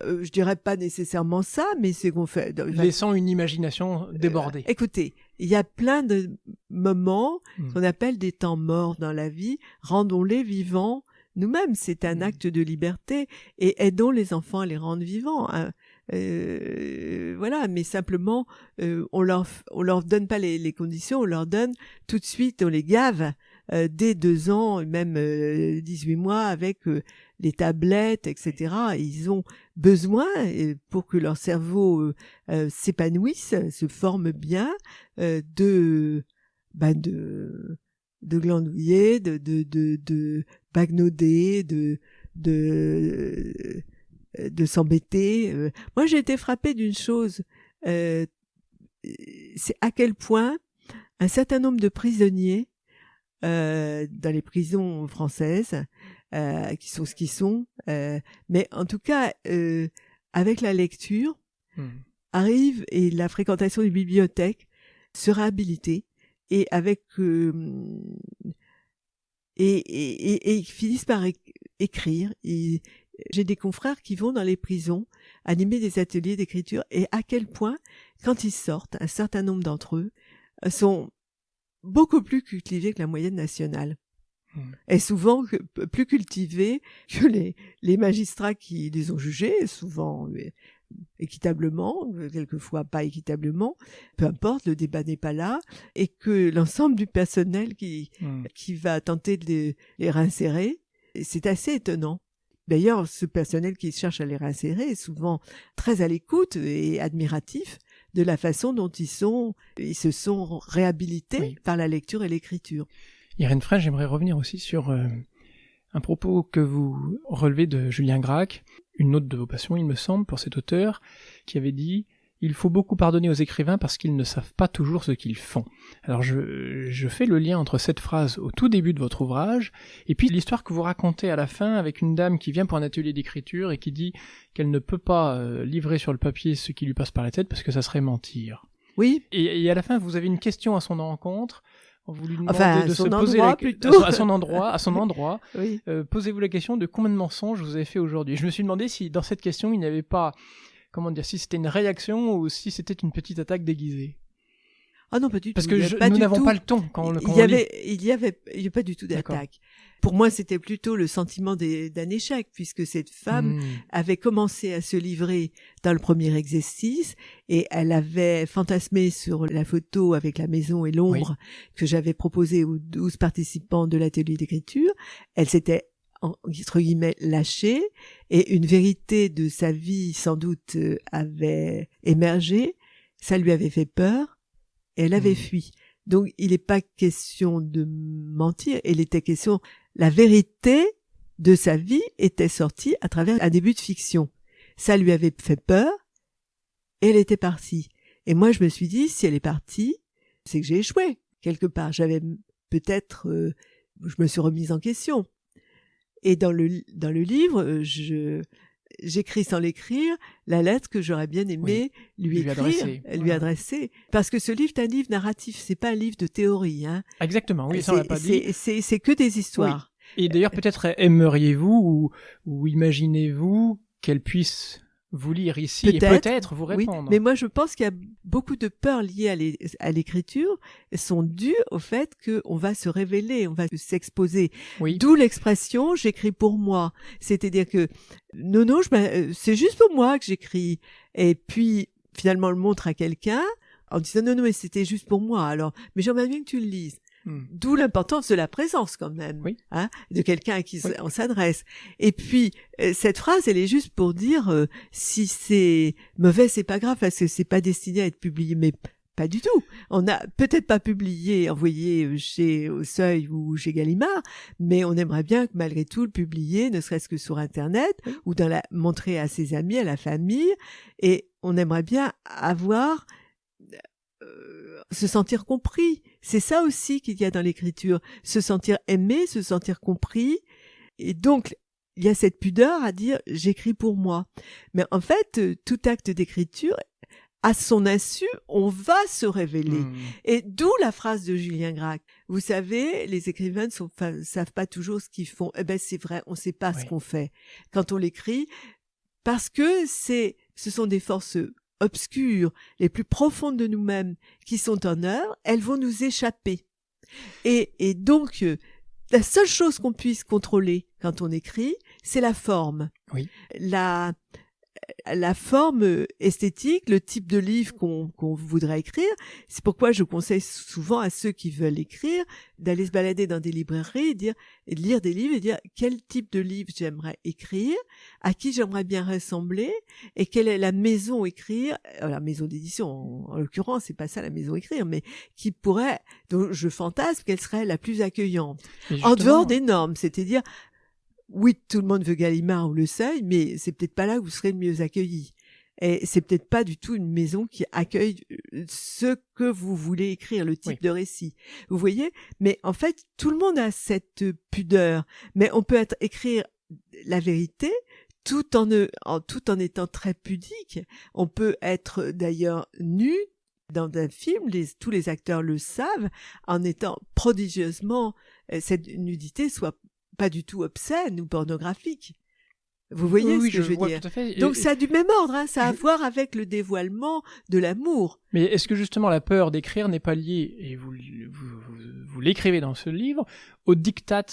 Je dirais pas nécessairement ça, mais c'est qu'on fait. Laissant une imagination déborder. Écoutez, il y a plein de moments qu'on appelle des temps morts dans la vie. Rendons-les vivants nous-mêmes. C'est un acte de liberté et aidons les enfants à les rendre vivants. Hein. Voilà, mais simplement, on leur donne pas les conditions, on leur donne tout de suite, on les gave dès 2 ans, même 18 mois avec les tablettes, etc. Ils ont besoin, pour que leur cerveau s'épanouisse, se forme bien, de glandouiller, de bagnauder, de s'embêter. Moi, j'ai été frappée d'une chose, c'est à quel point un certain nombre de prisonniers dans les prisons françaises, qui sont ce qu'ils sont, mais en tout cas, avec la lecture, arrivent et la fréquentation des bibliothèques se réhabiliter et avec et finissent par écrire. J'ai des confrères qui vont dans les prisons animer des ateliers d'écriture et à quel point, quand ils sortent, un certain nombre d'entre eux sont beaucoup plus cultivés que la moyenne nationale. Et souvent plus cultivés que les magistrats qui les ont jugés, souvent équitablement, quelquefois pas équitablement, peu importe, le débat n'est pas là, et que l'ensemble du personnel qui va tenter de les réinsérer, c'est assez étonnant. D'ailleurs, ce personnel qui cherche à les réinsérer est souvent très à l'écoute et admiratif de la façon dont ils se sont réhabilités par la lecture et l'écriture. Irène Frein, j'aimerais revenir aussi sur un propos que vous relevez de Julien Gracq, une autre de vos passions, il me semble, pour cet auteur, qui avait dit « Il faut beaucoup pardonner aux écrivains parce qu'ils ne savent pas toujours ce qu'ils font ». Alors je fais le lien entre cette phrase au tout début de votre ouvrage et puis l'histoire que vous racontez à la fin avec une dame qui vient pour un atelier d'écriture et qui dit qu'elle ne peut pas livrer sur le papier ce qui lui passe par la tête parce que ça serait mentir. Oui. Et à la fin, vous avez une question à son encontre. Vous lui demandez de se poser à son endroit. Oui. Posez-vous la question de combien de mensonges vous avez fait aujourd'hui. Je me suis demandé si dans cette question il n'y avait pas, si c'était une réaction ou si c'était une petite attaque déguisée. Ah non, pas du tout. Parce que nous n'avons pas le ton quand on lit. Il y avait pas du tout d'attaque. Pour moi, c'était plutôt le sentiment d'un échec, puisque cette femme avait commencé à se livrer dans le premier exercice et elle avait fantasmé sur la photo avec la maison et l'ombre que j'avais proposée aux 12 participants de l'atelier d'écriture. Elle s'était entre guillemets lâchée et une vérité de sa vie sans doute avait émergé. Ça lui avait fait peur et elle avait fui. Donc, il n'est pas question de mentir, il était question, la vérité de sa vie était sortie à travers un début de fiction. Ça lui avait fait peur, et elle était partie. Et moi, je me suis dit, si elle est partie, c'est que j'ai échoué, quelque part. J'avais peut-être, je me suis remise en question. Et dans le livre, j'écris sans l'écrire la lettre que j'aurais bien aimé lui adresser. Parce que ce livre est un livre narratif, c'est pas un livre de théorie. Hein. Exactement, oui, ça on l'a pas dit. C'est que des histoires. Oui. Et d'ailleurs, peut-être aimeriez-vous ou imaginez-vous qu'elle puisse vous lire ici et peut-être vous répondre. Oui, mais moi je pense qu'il y a beaucoup de peurs liées à l'écriture sont dues au fait qu'on va se révéler, on va s'exposer. Oui. D'où l'expression « j'écris pour moi ». C'est-à-dire que non, c'est juste pour moi que j'écris. Et puis finalement on le montre à quelqu'un en disant « non, mais c'était juste pour moi alors, mais j'aimerais bien que tu le lises ». D'où l'importance de la présence quand même, Oui. De quelqu'un à qui Oui. on s'adresse. Et puis cette phrase, elle est juste pour dire si c'est mauvais, c'est pas grave parce que c'est pas destiné à être publié, mais pas du tout. On n'a peut-être pas publié, envoyé au Seuil ou chez Gallimard, mais on aimerait bien que malgré tout le publier, ne serait-ce que sur Internet ou montrer à ses amis, à la famille, et on aimerait bien avoir se sentir compris. C'est ça aussi qu'il y a dans l'écriture, se sentir aimé, se sentir compris. Et donc, il y a cette pudeur à dire « j'écris pour moi ». Mais en fait, tout acte d'écriture, à son insu, on va se révéler. Et d'où la phrase de Julien Gracq. Vous savez, les écrivains ne savent pas toujours ce qu'ils font. Eh ben, c'est vrai, on ne sait pas ce qu'on fait quand on l'écrit, parce que ce sont des forces obscures, les plus profondes de nous-mêmes, qui sont en œuvre, elles vont nous échapper. Et donc, la seule chose qu'on puisse contrôler quand on écrit, c'est la forme. Oui. La forme esthétique, le type de livre qu'on voudrait écrire. C'est pourquoi je conseille souvent à ceux qui veulent écrire d'aller se balader dans des librairies et de lire des livres et dire quel type de livre j'aimerais écrire, à qui j'aimerais bien ressembler et quelle est la maison écrire, la maison d'édition en l'occurrence, c'est pas ça la maison écrire, mais qui pourrait, dont je fantasme qu'elle serait la plus accueillante. En dehors des normes, c'est-à-dire oui, tout le monde veut Gallimard ou Le Seuil, mais c'est peut-être pas là où vous serez le mieux accueilli. Et c'est peut-être pas du tout une maison qui accueille ce que vous voulez écrire, le type de récit. Vous voyez? Mais en fait, tout le monde a cette pudeur. Mais on peut écrire la vérité tout en étant très pudique. On peut être d'ailleurs nu dans un film, tous les acteurs le savent, en étant prodigieusement, cette nudité soit pas du tout obscène ou pornographique. Vous voyez ce que je veux dire? Tout à fait. Donc ça a du même ordre, ça a à voir avec le dévoilement de l'amour. Mais est-ce que justement la peur d'écrire n'est pas liée, et vous l'écrivez dans ce livre, au diktat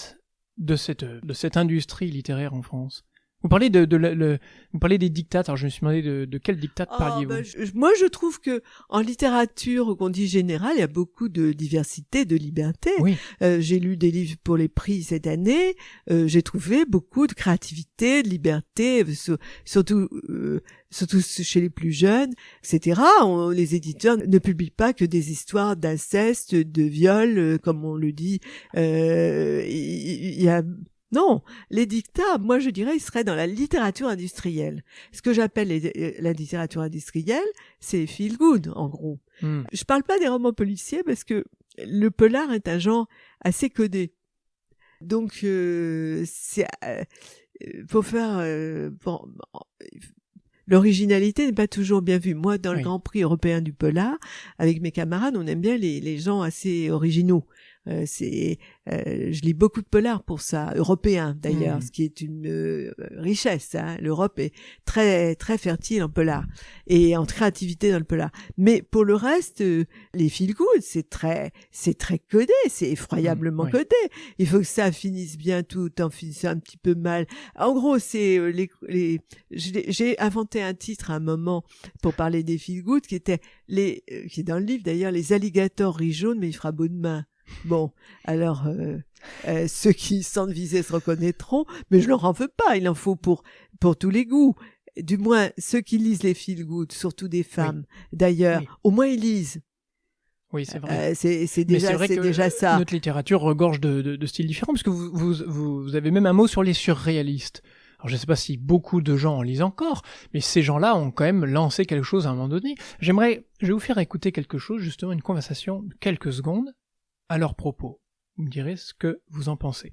de cette industrie littéraire en France? Vous parlez vous parlez des diktats. Alors je me suis demandé de quel diktat parliez-vous? Moi, je trouve que en littérature, qu'on dit générale, il y a beaucoup de diversité, de liberté. Oui. J'ai lu des livres pour les prix cette année. J'ai trouvé beaucoup de créativité, de liberté, surtout chez les plus jeunes, etc. Les éditeurs ne publient pas que des histoires d'inceste, de viol, comme on le dit. Il y a non, les dictats, moi je dirais, ils seraient dans la littérature industrielle. Ce que j'appelle la littérature industrielle, c'est feel good, en gros. Je parle pas des romans policiers parce que le polar est un genre assez codé. Donc, l'originalité n'est pas toujours bien vue. Moi, dans le Grand Prix européen du polar, avec mes camarades, on aime bien les gens assez originaux. Je lis beaucoup de polars pour ça, européens d'ailleurs, ce qui est une richesse. L'Europe est très très fertile en polar et en créativité dans le polar. Mais pour le reste, les feel good, c'est très codé, c'est effroyablement codé. Il faut que ça finisse bien tout en finissant un petit peu mal. En gros, c'est j'ai inventé un titre à un moment pour parler des feel good qui était qui est dans le livre d'ailleurs, les alligators rient jaune mais il fera beau demain. Bon, alors ceux qui sentent visés se reconnaîtront, mais je leur en veux pas, il en faut pour tous les goûts. Du moins, ceux qui lisent les feel good, surtout des femmes, d'ailleurs, au moins ils lisent. Oui, c'est vrai. C'est déjà ça. Notre littérature regorge de styles différents, parce que vous avez même un mot sur les surréalistes. Alors je ne sais pas si beaucoup de gens en lisent encore, mais ces gens-là ont quand même lancé quelque chose à un moment donné. Je vais vous faire écouter quelque chose, justement, une conversation de quelques secondes à leur propos. Vous me direz ce que vous en pensez.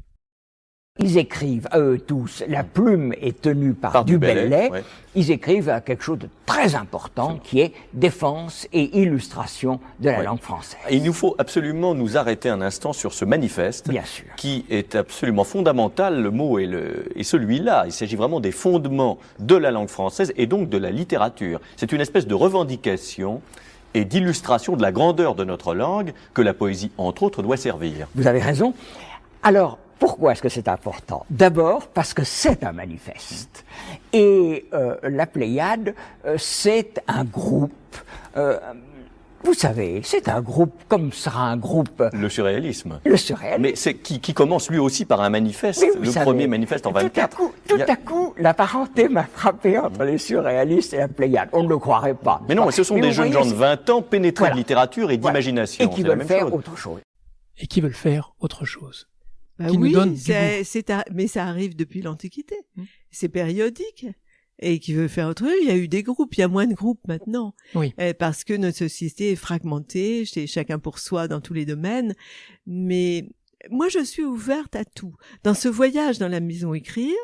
Ils écrivent, à eux tous, la plume est tenue par Du Bellay, ils écrivent à quelque chose de très important qui est défense et illustration de la langue française. Et il nous faut absolument nous arrêter un instant sur ce manifeste, bien sûr, qui est absolument fondamental, le mot est celui-là. Il s'agit vraiment des fondements de la langue française et donc de la littérature. C'est une espèce de revendication et d'illustration de la grandeur de notre langue que la poésie, entre autres, doit servir. Vous avez raison. Alors, pourquoi est-ce que c'est important? D'abord, parce que c'est un manifeste. Et la Pléiade, c'est un groupe Vous savez, c'est un groupe, comme sera un groupe... Le surréalisme. Le surréalisme. Mais c'est qui commence lui aussi par un manifeste, le premier manifeste en 24. Tout à coup, la parenté m'a frappé entre les surréalistes et la Pléiade. On ne le croirait pas. Mais non, mais ce sont des jeunes gens de 20 ans pénétrés de littérature et d'imagination. Et qui veulent faire autre chose. Et qui veulent faire autre chose. Bah qui oui, nous donne mais ça arrive depuis l'Antiquité. C'est périodique. Et qui veut faire autre chose. Il y a eu des groupes, il y a moins de groupes maintenant. Oui. Parce que notre société est fragmentée, c'est chacun pour soi dans tous les domaines. Mais moi, je suis ouverte à tout. Dans ce voyage dans la maison écrire,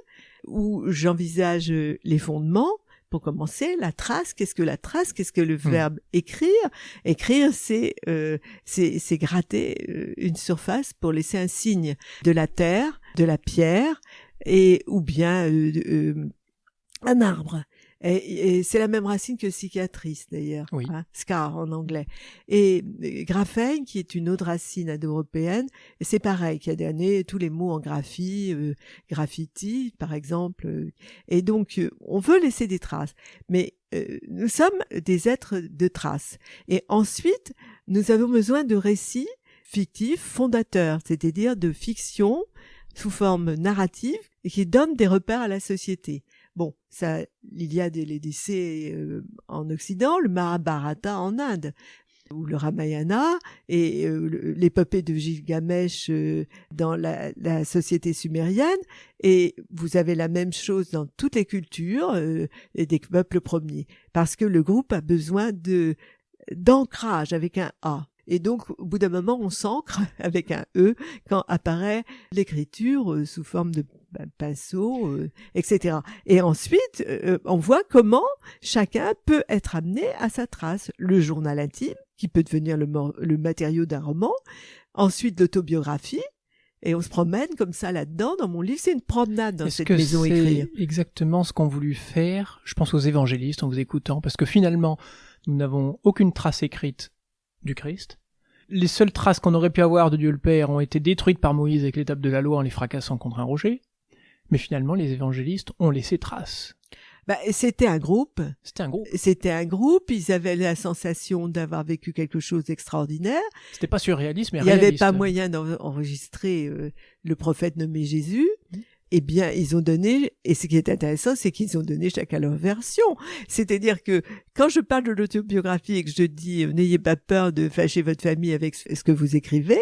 où j'envisage les fondements, pour commencer, la trace. Qu'est-ce que la trace? Qu'est-ce que le verbe écrire? Écrire, c'est gratter une surface pour laisser un signe de la terre, de la pierre, ou bien un arbre. Et c'est la même racine que cicatrice d'ailleurs, oui. Scar en anglais. Et graphène, qui est une autre racine indo-européenne, c'est pareil, qui a donné tous les mots en graphie, graffiti par exemple. Et donc on veut laisser des traces, mais nous sommes des êtres de traces. Et ensuite, nous avons besoin de récits fictifs fondateurs, c'est-à-dire de fiction sous forme narrative et qui donnent des repères à la société. Bon, ça, l'Iliade et l'Odyssée en Occident, le Mahabharata en Inde, ou le Ramayana, et l'épopée de Gilgamesh dans la société sumérienne, et vous avez la même chose dans toutes les cultures et des peuples premiers, parce que le groupe a besoin d'ancrage avec un A. Et donc, au bout d'un moment, on s'ancre avec un E quand apparaît l'écriture sous forme de pinceau, etc. Et ensuite, on voit comment chacun peut être amené à sa trace. Le journal intime, qui peut devenir le matériau d'un roman. Ensuite, l'autobiographie. Et on se promène comme ça là-dedans. Dans mon livre, c'est une promenade dans cette maison écrire. C'est exactement ce qu'ont voulu faire, je pense aux évangélistes en vous écoutant, parce que finalement, nous n'avons aucune trace écrite du Christ. Les seules traces qu'on aurait pu avoir de Dieu le Père ont été détruites par Moïse avec l'étape de la loi en les fracassant contre un rocher. Mais finalement, les évangélistes ont laissé trace. C'était un groupe. C'était un groupe. Ils avaient la sensation d'avoir vécu quelque chose d'extraordinaire. C'était pas surréaliste, mais réaliste. Il n'y avait pas moyen moyen d'enregistrer le prophète nommé Jésus. Eh bien, ils ont donné, et ce qui est intéressant, c'est qu'ils ont donné chacun leur version. C'est-à-dire que quand je parle de l'autobiographie et que je dis n'ayez pas peur de fâcher votre famille avec ce que vous écrivez,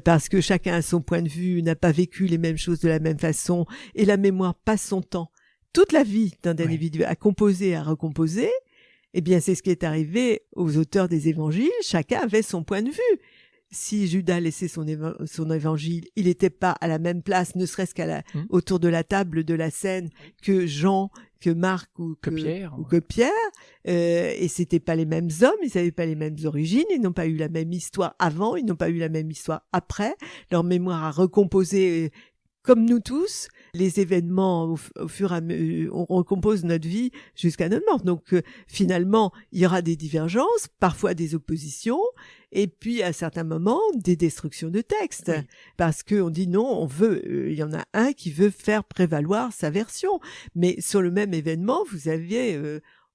parce que chacun a son point de vue, n'a pas vécu les mêmes choses de la même façon, et la mémoire passe son temps, toute la vie d'un individu à composer, à recomposer, eh bien, c'est ce qui est arrivé aux auteurs des évangiles. Chacun avait son point de vue. Si Judas laissait son évangile, il n'était pas à la même place, ne serait-ce autour de la table de la scène que Jean, que Marc ou que Pierre. Et c'était pas les mêmes hommes, ils n'avaient pas les mêmes origines, ils n'ont pas eu la même histoire avant, ils n'ont pas eu la même histoire après. Leur mémoire a recomposé, comme nous tous, les événements au fur et à mesure, on recompose notre vie jusqu'à notre mort. Donc finalement, il y aura des divergences, parfois des oppositions, et puis à certains moments des destructions de textes, parce que on dit non, il y en a un qui veut faire prévaloir sa version, mais sur le même événement, vous aviez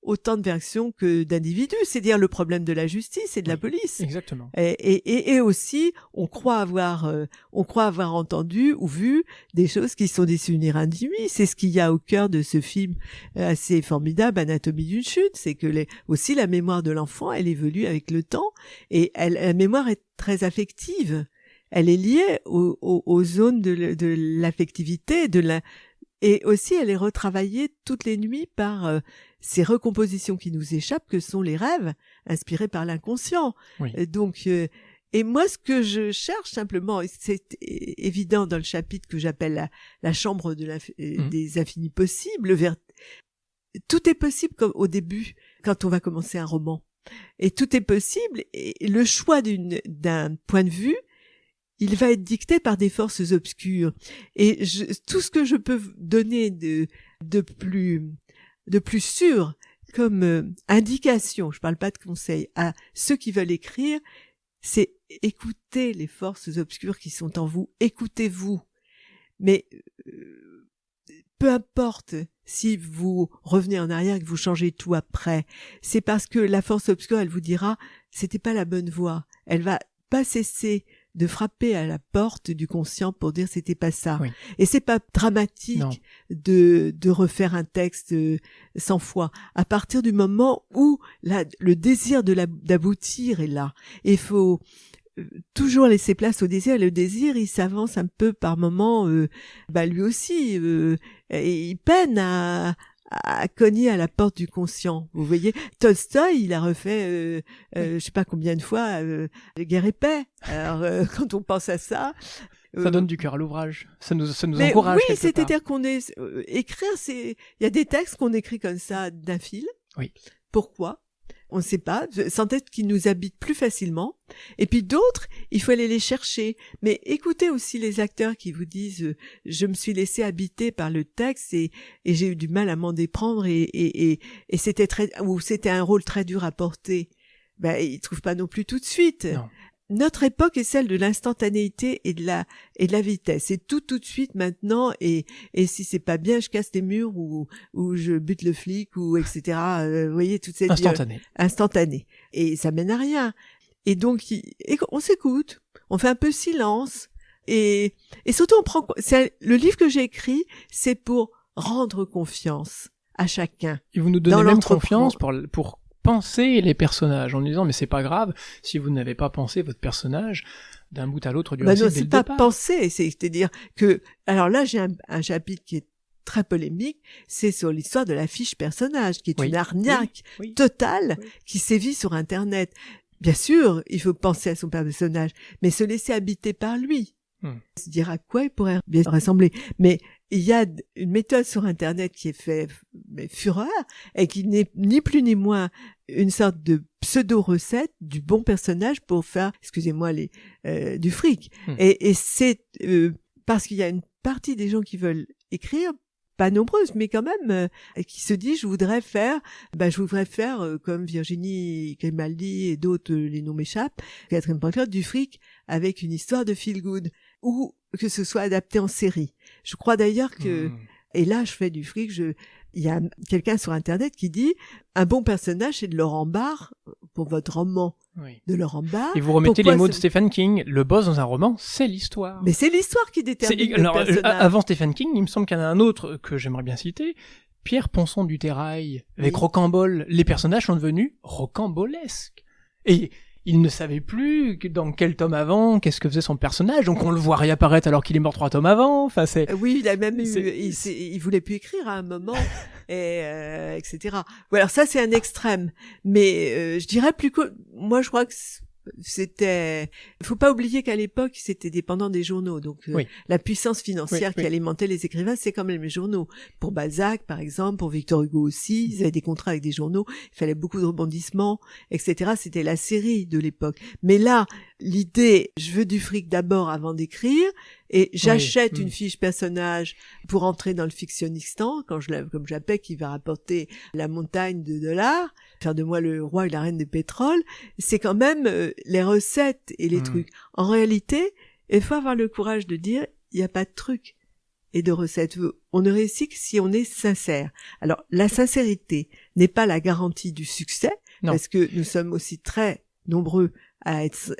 autant de versions que d'individus, c'est-à-dire le problème de la justice et de la police. Exactement. Et aussi, on croit avoir entendu ou vu des choses qui sont des souvenirs induits. C'est ce qu'il y a au cœur de ce film assez formidable, Anatomie d'une chute. C'est que aussi la mémoire de l'enfant, elle évolue avec le temps, et la mémoire est très affective. Elle est liée aux zones de l'affectivité, et aussi elle est retravaillée toutes les nuits par ces recompositions qui nous échappent, que sont les rêves inspirés par l'inconscient. Donc, et moi, ce que je cherche simplement, c'est évident dans le chapitre que j'appelle la chambre des infinis possibles. Tout est possible comme au début, quand on va commencer un roman. Et tout est possible. Et le choix d'un point de vue, il va être dicté par des forces obscures. Et tout ce que je peux donner de plus sûr comme indication, je parle pas de conseil, à ceux qui veulent écrire, c'est écouter les forces obscures qui sont en vous, écoutez-vous. Mais peu importe si vous revenez en arrière et que vous changez tout après, c'est parce que la force obscure, elle vous dira, c'était pas la bonne voie. Elle va pas cesser de frapper à la porte du conscient pour dire c'était pas ça. Oui. Et c'est pas dramatique Non. de refaire un texte 100 fois. À partir du moment où le désir d'aboutir est là, il faut toujours laisser place au désir. Le désir, il s'avance un peu par moment, lui aussi, et il peine à cogner à la porte du conscient. Vous voyez, Tolstoï, il a refait, je sais pas combien de fois, Guerre et paix. Alors, quand on pense à ça, ça donne du cœur à l'ouvrage. Ça nous mais encourage. Oui, quelque part. c'est-à-dire qu'on est écrire, il y a des textes qu'on écrit comme ça d'un fil. Oui. Pourquoi? On ne sait pas, sans être qui nous habitent plus facilement. Et puis d'autres, il faut aller les chercher. Mais écoutez aussi les acteurs qui vous disent je me suis laissé habiter par le texte et j'ai eu du mal à m'en déprendre et c'était un rôle très dur à porter. Ils trouvent pas non plus tout de suite. Non. Notre époque est celle de l'instantanéité et de la vitesse. C'est tout de suite maintenant et si c'est pas bien, je casse les murs ou je bute le flic ou etc. Vous voyez toute cette instantanée. Et ça mène à rien. Et donc on s'écoute, on fait un peu silence et surtout le livre que j'ai écrit, c'est pour rendre confiance à chacun. Et vous nous donnez même confiance pour penser les personnages en disant mais c'est pas grave si vous n'avez pas pensé votre personnage d'un bout à l'autre du récit dès le départ. Non, c'est pas penser, c'est-à-dire que alors là j'ai un chapitre qui est très polémique, c'est sur l'histoire de la fiche personnage qui est une arnaque totale qui sévit sur internet. Bien sûr, il faut penser à son personnage, mais se laisser habiter par lui. Se dire à quoi il pourrait bien ressembler. Mais il y a une méthode sur internet qui est faite fureur et qui n'est ni plus ni moins une sorte de pseudo-recette du bon personnage pour faire, excusez-moi, du fric. Et c'est parce qu'il y a une partie des gens qui veulent écrire, pas nombreuses, mais quand même, qui se dit je voudrais faire comme Virginie Grimaldi et d'autres, les noms m'échappent, Catherine Pancraft, du fric avec une histoire de feel good ou que ce soit adapté en série. Je crois d'ailleurs que et là je fais du fric, il y a quelqu'un sur internet qui dit un bon personnage c'est de Laurent Barre pour votre roman. De Laurent Barre. Et vous remettez les mots de Stephen King. Le boss dans un roman, c'est l'histoire. Mais c'est l'histoire qui détermine le personnage. Avant Stephen King, il me semble qu'il y en a un autre que j'aimerais bien citer. Pierre Ponson du Terrail, avec Rocambole. Les personnages sont devenus rocambolesques. Et il ne savait plus dans quel tome avant, qu'est-ce que faisait son personnage, donc on le voit réapparaître alors qu'il est mort 3 tomes avant. Enfin, oui, il a même il voulait plus écrire à un moment, etc. Bon, alors ça, c'est un extrême. Mais je dirais moi, je crois que c'était... Il faut pas oublier qu'à l'époque, c'était dépendant des journaux. Donc, la puissance financière qui alimentait les écrivains, c'est quand même les journaux. Pour Balzac, par exemple, pour Victor Hugo aussi, ils avaient des contrats avec des journaux. Il fallait beaucoup de rebondissements, etc. C'était la série de l'époque. Mais là, l'idée, je veux du fric d'abord avant d'écrire, et j'achète une fiche personnage pour entrer dans le fictionnistan, comme j'appelle, qui va rapporter la montagne de dollars, faire de moi le roi et la reine de pétrole. C'est quand même les recettes et les trucs. En réalité, il faut avoir le courage de dire, il n'y a pas de trucs et de recettes. On ne réussit que si on est sincère. Alors, la sincérité n'est pas la garantie du succès, parce que nous sommes aussi très nombreux à être,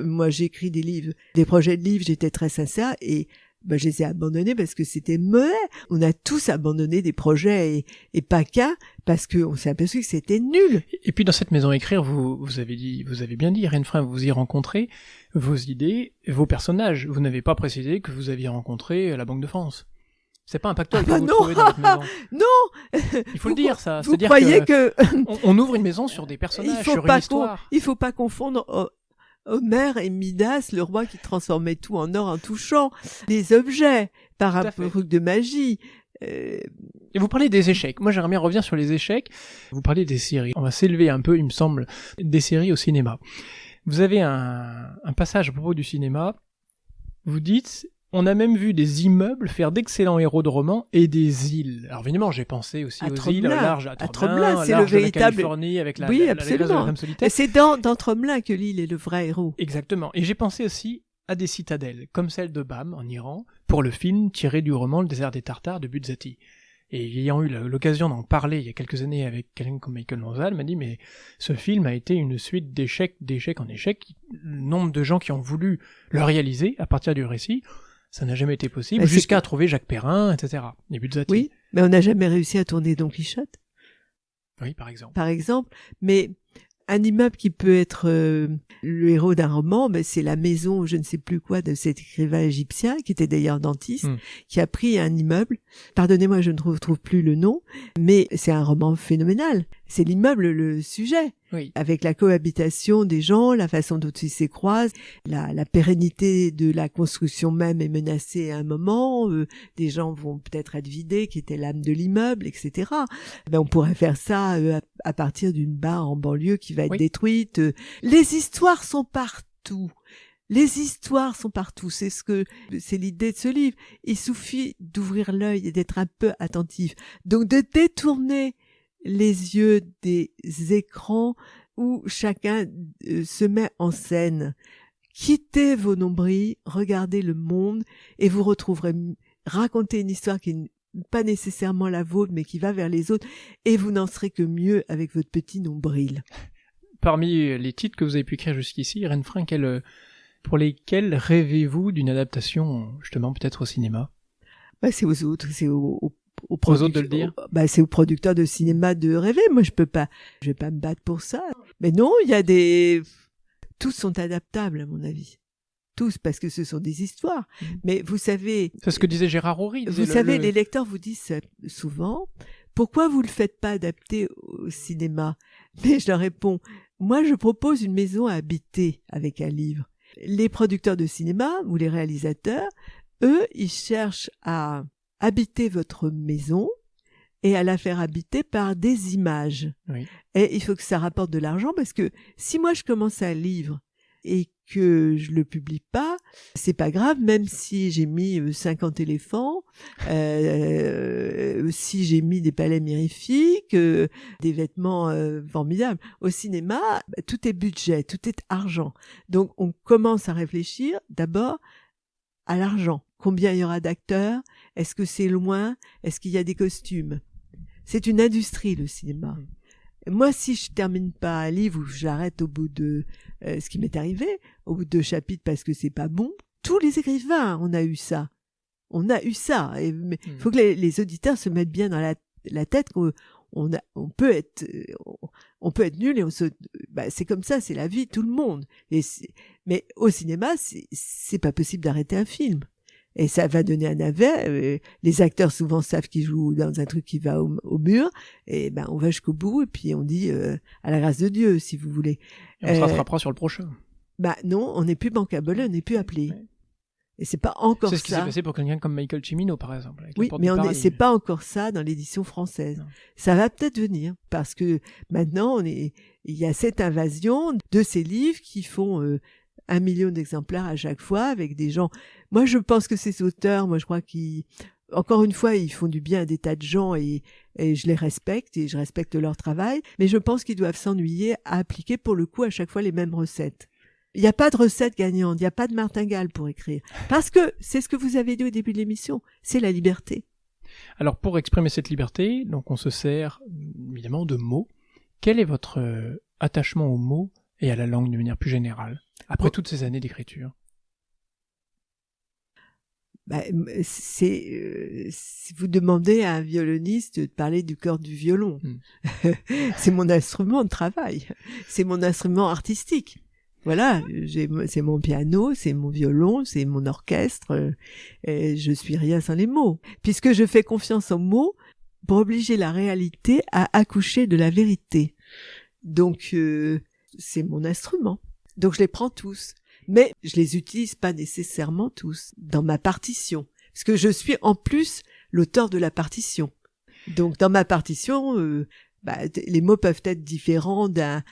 moi j'ai écrit des projets de livres, j'étais très sincère et je les ai abandonnés parce que c'était mauvais. On a tous abandonné des projets et pas qu'un parce qu'on s'est aperçu que c'était nul. Et puis dans cette maison écrire, vous avez bien dit, Irène Frein, vous y rencontrez vos idées, vos personnages. Vous n'avez pas précisé que vous aviez rencontré la Banque de France. C'est pas un pactole que vous trouvez dans votre maison. Non. Il faut le dire, ça. Vous croyez que on ouvre une maison sur des personnages, sur une histoire. Il faut pas confondre Homère et Midas, le roi qui transformait tout en or en touchant les objets par un truc de magie. Et vous parlez des échecs. Moi, j'aimerais bien revenir sur les échecs. Vous parlez des séries. On va s'élever un peu, il me semble, des séries au cinéma. Vous avez un passage à propos du cinéma. Vous dites... On a même vu des immeubles faire d'excellents héros de romans et des îles. Alors évidemment, j'ai pensé aussi aux îles au large, à Tromelin, c'est le véritable... la Californie avec la grâce de la femme solitaire. Et c'est dans Tromelin que l'île est le vrai héros. Exactement. Et j'ai pensé aussi à des citadelles, comme celle de Bam, en Iran, pour le film tiré du roman Le désert des Tartares de Buzzati. Et ayant eu l'occasion d'en parler il y a quelques années avec quelqu'un comme Michael Manzal, m'a dit mais ce film a été une suite d'échecs en échecs. Le nombre de gens qui ont voulu le réaliser à partir du récit, ça n'a jamais été possible, jusqu'à trouver Jacques Perrin, etc. Et Buzzati. Oui, mais on n'a jamais réussi à tourner Don Quichotte. Oui, par exemple. Par exemple, mais un immeuble qui peut être le héros d'un roman, ben c'est la maison, je ne sais plus quoi, de cet écrivain égyptien, qui était d'ailleurs dentiste, qui a pris un immeuble. Pardonnez-moi, je ne trouve plus le nom, mais c'est un roman phénoménal. C'est l'immeuble le sujet. Oui. Avec la cohabitation des gens, la façon dont ils s'écroisent, la pérennité de la construction même est menacée à un moment, des gens vont peut-être être vidés, qui était l'âme de l'immeuble, etc. Ben, on pourrait faire ça à partir d'une barre en banlieue qui va être détruite. Les histoires sont partout. Les histoires sont partout. C'est l'idée de ce livre. Il suffit d'ouvrir l'œil et d'être un peu attentif. Donc de détourner les yeux des écrans où chacun se met en scène. Quittez vos nombrils, regardez le monde et vous retrouverez, racontez une histoire qui n'est pas nécessairement la vôtre mais qui va vers les autres et vous n'en serez que mieux avec votre petit nombril. Parmi les titres que vous avez pu écrire jusqu'ici, Irène Frein, pour lesquels rêvez-vous d'une adaptation justement peut-être au cinéma? C'est aux autres, c'est aux autres de le dire. C'est aux producteurs de cinéma de rêver. Moi, je vais pas me battre pour ça. Mais non, tous sont adaptables, à mon avis. Tous, parce que ce sont des histoires. Mais vous savez. C'est ce que disait Gérard Horry. Vous savez, les lecteurs vous disent souvent, pourquoi vous le faites pas adapter au cinéma? Mais je leur réponds, moi, je propose une maison à habiter avec un livre. Les producteurs de cinéma ou les réalisateurs, eux, ils cherchent à habiter votre maison et à la faire habiter par des images. Oui. Et il faut que ça rapporte de l'argent parce que si moi je commence un livre et que je le publie pas, c'est pas grave, même si j'ai mis 50 éléphants, si j'ai mis des palais mirifiques, des vêtements formidables. Au cinéma, tout est budget, tout est argent. Donc on commence à réfléchir d'abord à l'argent. Combien il y aura d'acteurs? Est-ce que c'est loin? Est-ce qu'il y a des costumes? C'est une industrie, le cinéma. Moi, si je termine pas un livre ou j'arrête au bout de ce qui m'est arrivé, au bout de 2 chapitres parce que c'est pas bon, tous les écrivains, on a eu ça. Et il faut que les auditeurs se mettent bien dans la tête qu'on peut être nul et c'est comme ça, c'est la vie de tout le monde. Mais au cinéma, c'est pas possible d'arrêter un film. Et ça va donner un navet. Les acteurs souvent savent qu'ils jouent dans un truc qui va au mur. Et on va jusqu'au bout et puis on dit à la grâce de Dieu, si vous voulez. Et on se rattrapera sur le prochain. Non, on n'est plus bankable, on n'est plus appelé. Ouais. Et c'est pas encore ça. C'est ce qui s'est passé pour quelqu'un comme Michael Cimino, par exemple. Oui, mais c'est pas encore ça dans l'édition française. Non. Ça va peut-être venir parce que maintenant il y a cette invasion de ces livres qui font 1 million d'exemplaires à chaque fois avec des gens. Moi, je pense que ces auteurs, je crois encore une fois, ils font du bien à des tas de gens et je les respecte et je respecte leur travail. Mais je pense qu'ils doivent s'ennuyer à appliquer pour le coup à chaque fois les mêmes recettes. Il n'y a pas de recette gagnante, il n'y a pas de martingale pour écrire. Parce que c'est ce que vous avez dit au début de l'émission, c'est la liberté. Alors pour exprimer cette liberté, donc on se sert évidemment de mots. Quel est votre attachement aux mots et à la langue de manière plus générale, après toutes ces années d'écriture? Si vous demandez à un violoniste de parler du cœur du violon, c'est mon instrument de travail, c'est mon instrument artistique. Voilà, c'est mon piano, c'est mon violon, c'est mon orchestre, et je suis rien sans les mots. Puisque je fais confiance aux mots pour obliger la réalité à accoucher de la vérité. Donc, c'est mon instrument. Donc, je les prends tous. Mais je les utilise pas nécessairement tous dans ma partition. Parce que je suis en plus l'auteur de la partition. Donc, dans ma partition, les mots peuvent être différents d'un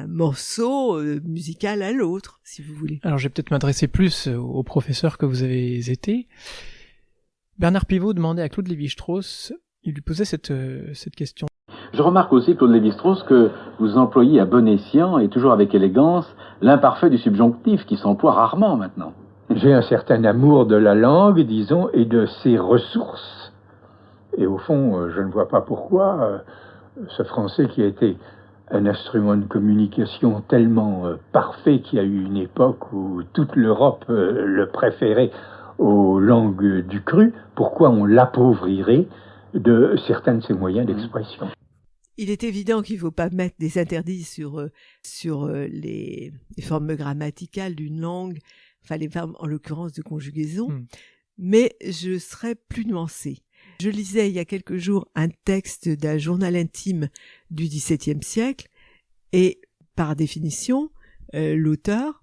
morceau musical à l'autre, si vous voulez. Alors, je vais peut-être m'adresser plus au professeur que vous avez été. Bernard Pivot demandait à Claude Lévi-Strauss, il lui posait cette question. Je remarque aussi, Claude Lévi-Strauss, que vous employez à bon escient et toujours avec élégance l'imparfait du subjonctif qui s'emploie rarement maintenant. J'ai un certain amour de la langue, disons, et de ses ressources. Et au fond, je ne vois pas pourquoi ce français qui a été un instrument de communication tellement parfait qu'il y a eu une époque où toute l'Europe le préférait aux langues du cru, pourquoi on l'appauvrirait de certains de ses moyens d'expression. Il est évident qu'il ne faut pas mettre des interdits sur les formes grammaticales d'une langue, enfin les verbes en l'occurrence de conjugaison, mais je serais plus nuancée. Je lisais il y a quelques jours un texte d'un journal intime du XVIIe siècle et par définition, l'auteur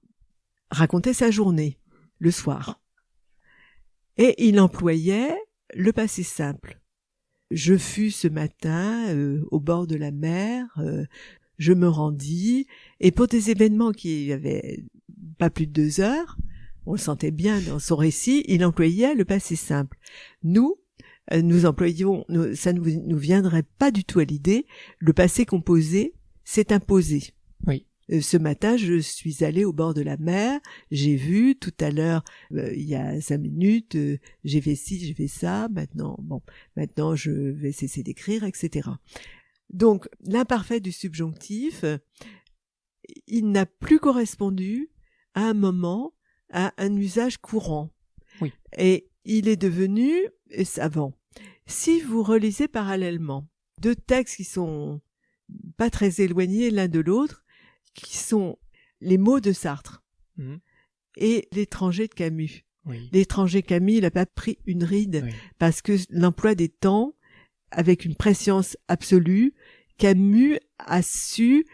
racontait sa journée le soir. Et il employait le passé simple. Je fus ce matin au bord de la mer, je me rendis, et pour des événements qui avaient pas plus de 2 heures, on le sentait bien dans son récit, il employait le passé simple. Nous employions, ça ne nous viendrait pas du tout à l'idée, le passé composé s'est imposé. Oui. Ce matin, je suis allée au bord de la mer, j'ai vu, tout à l'heure, il y a 5 minutes, j'ai fait ci, j'ai fait ça, maintenant je vais cesser d'écrire, etc. Donc, l'imparfait du subjonctif, il n'a plus correspondu à un moment, à un usage courant. Oui. Et il est devenu savant. Si vous relisez parallèlement 2 textes qui sont pas très éloignés l'un de l'autre, qui sont les mots de Sartre et l'étranger de Camus. Oui. L'étranger Camus, il n'a pas pris une ride parce que l'emploi des temps, avec une prescience absolue, Camus a su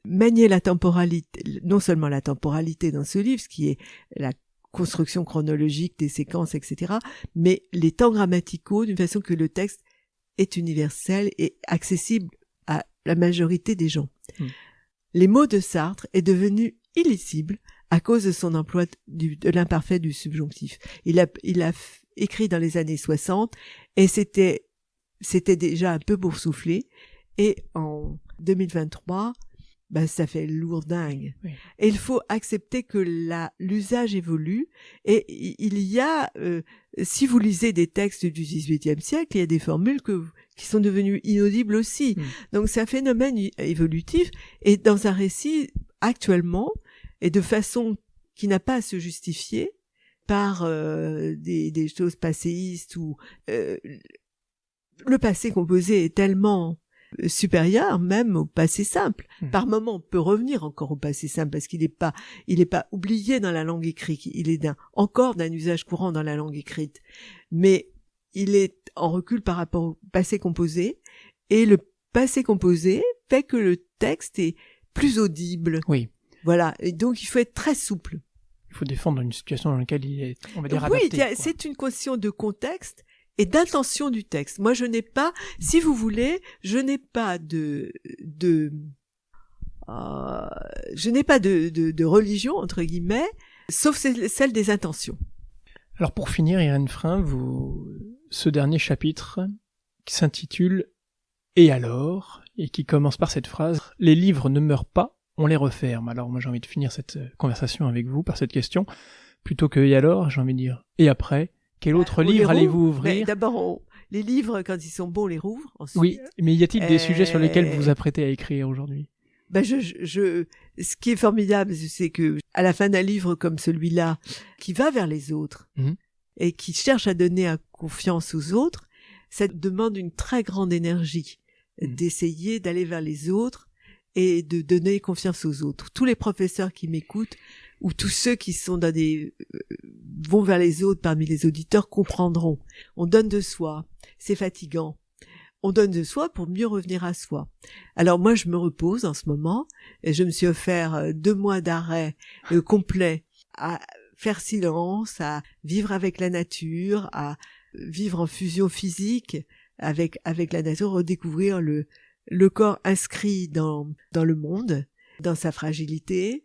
manier la temporalité, non seulement la temporalité dans ce livre, ce qui est la construction chronologique des séquences, etc., mais les temps grammaticaux d'une façon que le texte est universel et accessible à la majorité des gens. Les mots de Sartre est devenu illisible à cause de son emploi de l'imparfait du subjonctif. Il a écrit dans les années 60 et c'était déjà un peu boursouflé. Et en 2023, ça fait lourdingue. Oui. Et il faut accepter que l'usage évolue. Et il y a, si vous lisez des textes du XVIIIe siècle, il y a des formules qui sont devenues inaudibles aussi. Donc c'est un phénomène évolutif. Et dans un récit, actuellement, et de façon qui n'a pas à se justifier par des choses passéistes ou le passé composé est tellement supérieur même au passé simple. Par moment, on peut revenir encore au passé simple parce qu'il est pas oublié dans la langue écrite. Il est encore d'un usage courant dans la langue écrite. Mais il est en recul par rapport au passé composé. Et le passé composé fait que le texte est plus audible. Oui. Voilà. Et donc, il faut être très souple. Il faut défendre une situation dans laquelle il est, on va dire, adapté. Oui, c'est une question de contexte et d'intention du texte. Moi, je n'ai pas, si vous voulez, je n'ai pas de religion, entre guillemets, sauf celle des intentions. Alors, pour finir, Irène Frein, ce dernier chapitre qui s'intitule « Et alors ?» et qui commence par cette phrase « Les livres ne meurent pas, on les referme ». Alors, moi, j'ai envie de finir cette conversation avec vous par cette question. Plutôt que « Et alors ?» j'ai envie de dire « Et après ?» Quel autre livre allez-vous ouvrir ? D'abord, les livres, quand ils sont bons, on les rouvre. Ensuite, oui, mais y a-t-il des sujets sur lesquels vous vous apprêtez à écrire aujourd'hui ? Ce qui est formidable, c'est que à la fin d'un livre comme celui-là, qui va vers les autres et qui cherche à donner confiance aux autres, ça demande une très grande énergie d'essayer d'aller vers les autres et de donner confiance aux autres. Tous les professeurs qui m'écoutent ou tous ceux qui sont vont vers les autres parmi les auditeurs comprendront. On donne de soi, c'est fatigant. On donne de soi pour mieux revenir à soi. Alors moi, je me repose en ce moment et je me suis offert 2 mois d'arrêt complet à faire silence, à vivre avec la nature, à vivre en fusion physique avec la nature, redécouvrir le corps inscrit dans le monde, dans sa fragilité,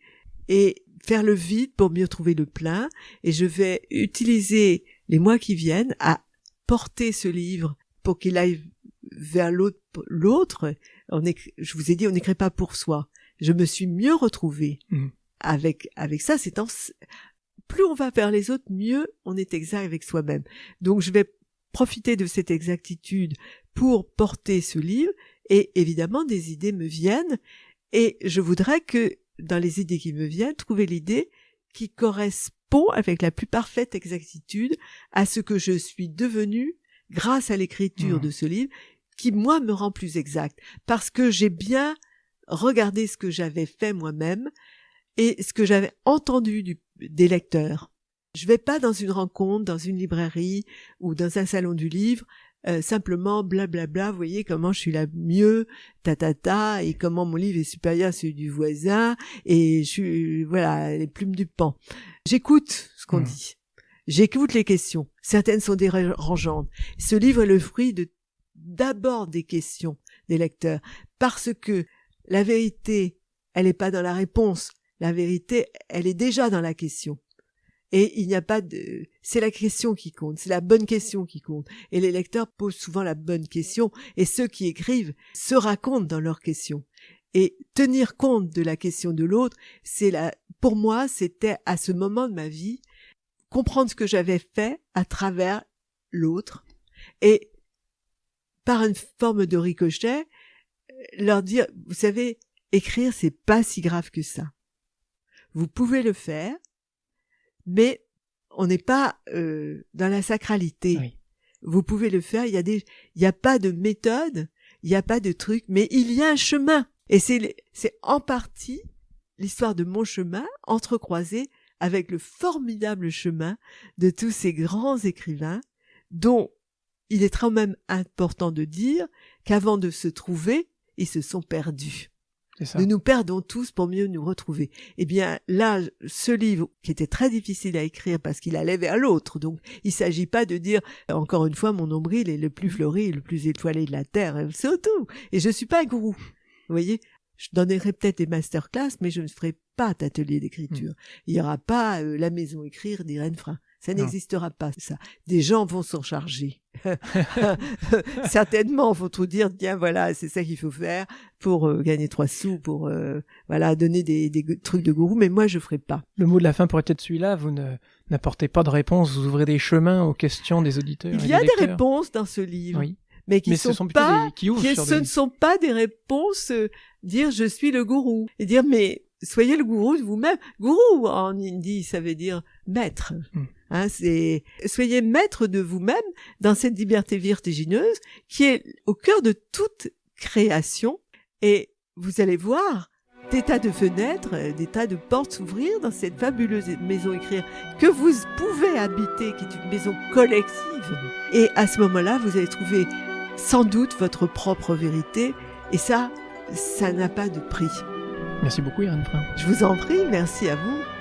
et faire le vide pour mieux trouver le plein. Et je vais utiliser les mois qui viennent à porter ce livre pour qu'il aille vers l'autre. Je vous ai dit, on n'écrit pas pour soi. Je me suis mieux retrouvée avec ça. plus on va vers les autres, mieux on est exact avec soi-même. Donc je vais profiter de cette exactitude pour porter ce livre, et évidemment des idées me viennent, et je voudrais que dans les idées qui me viennent, trouver l'idée qui correspond avec la plus parfaite exactitude à ce que je suis devenue grâce à l'écriture de ce livre, qui moi me rend plus exact, parce que j'ai bien regardé ce que j'avais fait moi-même et ce que j'avais entendu des lecteurs. Je vais pas dans une rencontre, dans une librairie ou dans un salon du livre, simplement blablabla, vous voyez comment je suis la mieux, et comment mon livre est supérieur à celui du voisin, et je suis, voilà, les plumes du pan. J'écoute ce qu'on dit. J'écoute les questions. Certaines sont dérangeantes. Ce livre est le fruit d'abord des questions des lecteurs, parce que la vérité, elle n'est pas dans la réponse. La vérité, elle est déjà dans la question. Et il n'y a pas de... C'est la question qui compte, c'est la bonne question qui compte. Et les lecteurs posent souvent la bonne question, et ceux qui écrivent se racontent dans leurs questions. Et tenir compte de la question de l'autre, pour moi, c'était à ce moment de ma vie, comprendre ce que j'avais fait à travers l'autre, et par une forme de ricochet, leur dire, vous savez, écrire, c'est pas si grave que ça. Vous pouvez le faire, mais on n'est pas dans la sacralité. Oui. Vous pouvez le faire, il y a pas de méthode, il n'y a pas de truc, mais il y a un chemin. Et c'est en partie l'histoire de mon chemin entrecroisée avec le formidable chemin de tous ces grands écrivains dont il est quand même important de dire qu'avant de se trouver, ils se sont perdus. Nous nous perdons tous pour mieux nous retrouver. Eh bien, là, ce livre, qui était très difficile à écrire parce qu'il allait vers l'autre, donc il s'agit pas de dire, encore une fois, mon nombril est le plus fleuri, le plus étoilé de la terre, c'est tout. Et je suis pas un gourou. Vous voyez? Je donnerai peut-être des masterclass, mais je ne ferai pas d'atelier d'écriture. Il y aura pas la maison écrire d'Irène Frein. Ça n'existera pas, ça. Des gens vont s'en charger. Certainement, faut tout dire, tiens, voilà, c'est ça qu'il faut faire pour gagner 3 sous, pour donner des trucs de gourou, mais moi, je ferai pas. Le mot de la fin pourrait être celui-là, vous n'apportez pas de réponse, vous ouvrez des chemins aux questions des auditeurs. Il y a des réponses dans ce livre. Oui. Mais ce ne sont pas des réponses, dire je suis le gourou. Et dire, mais soyez le gourou de vous-même. Gourou, en hindi, ça veut dire maître. Soyez maître de vous-même dans cette liberté vertigineuse qui est au cœur de toute création. Et vous allez voir des tas de fenêtres, des tas de portes s'ouvrir dans cette fabuleuse maison écrire que vous pouvez habiter, qui est une maison collective. Et à ce moment-là, vous allez trouver sans doute votre propre vérité. Et ça n'a pas de prix. Merci beaucoup, Irène Frein. Je vous en prie, merci à vous.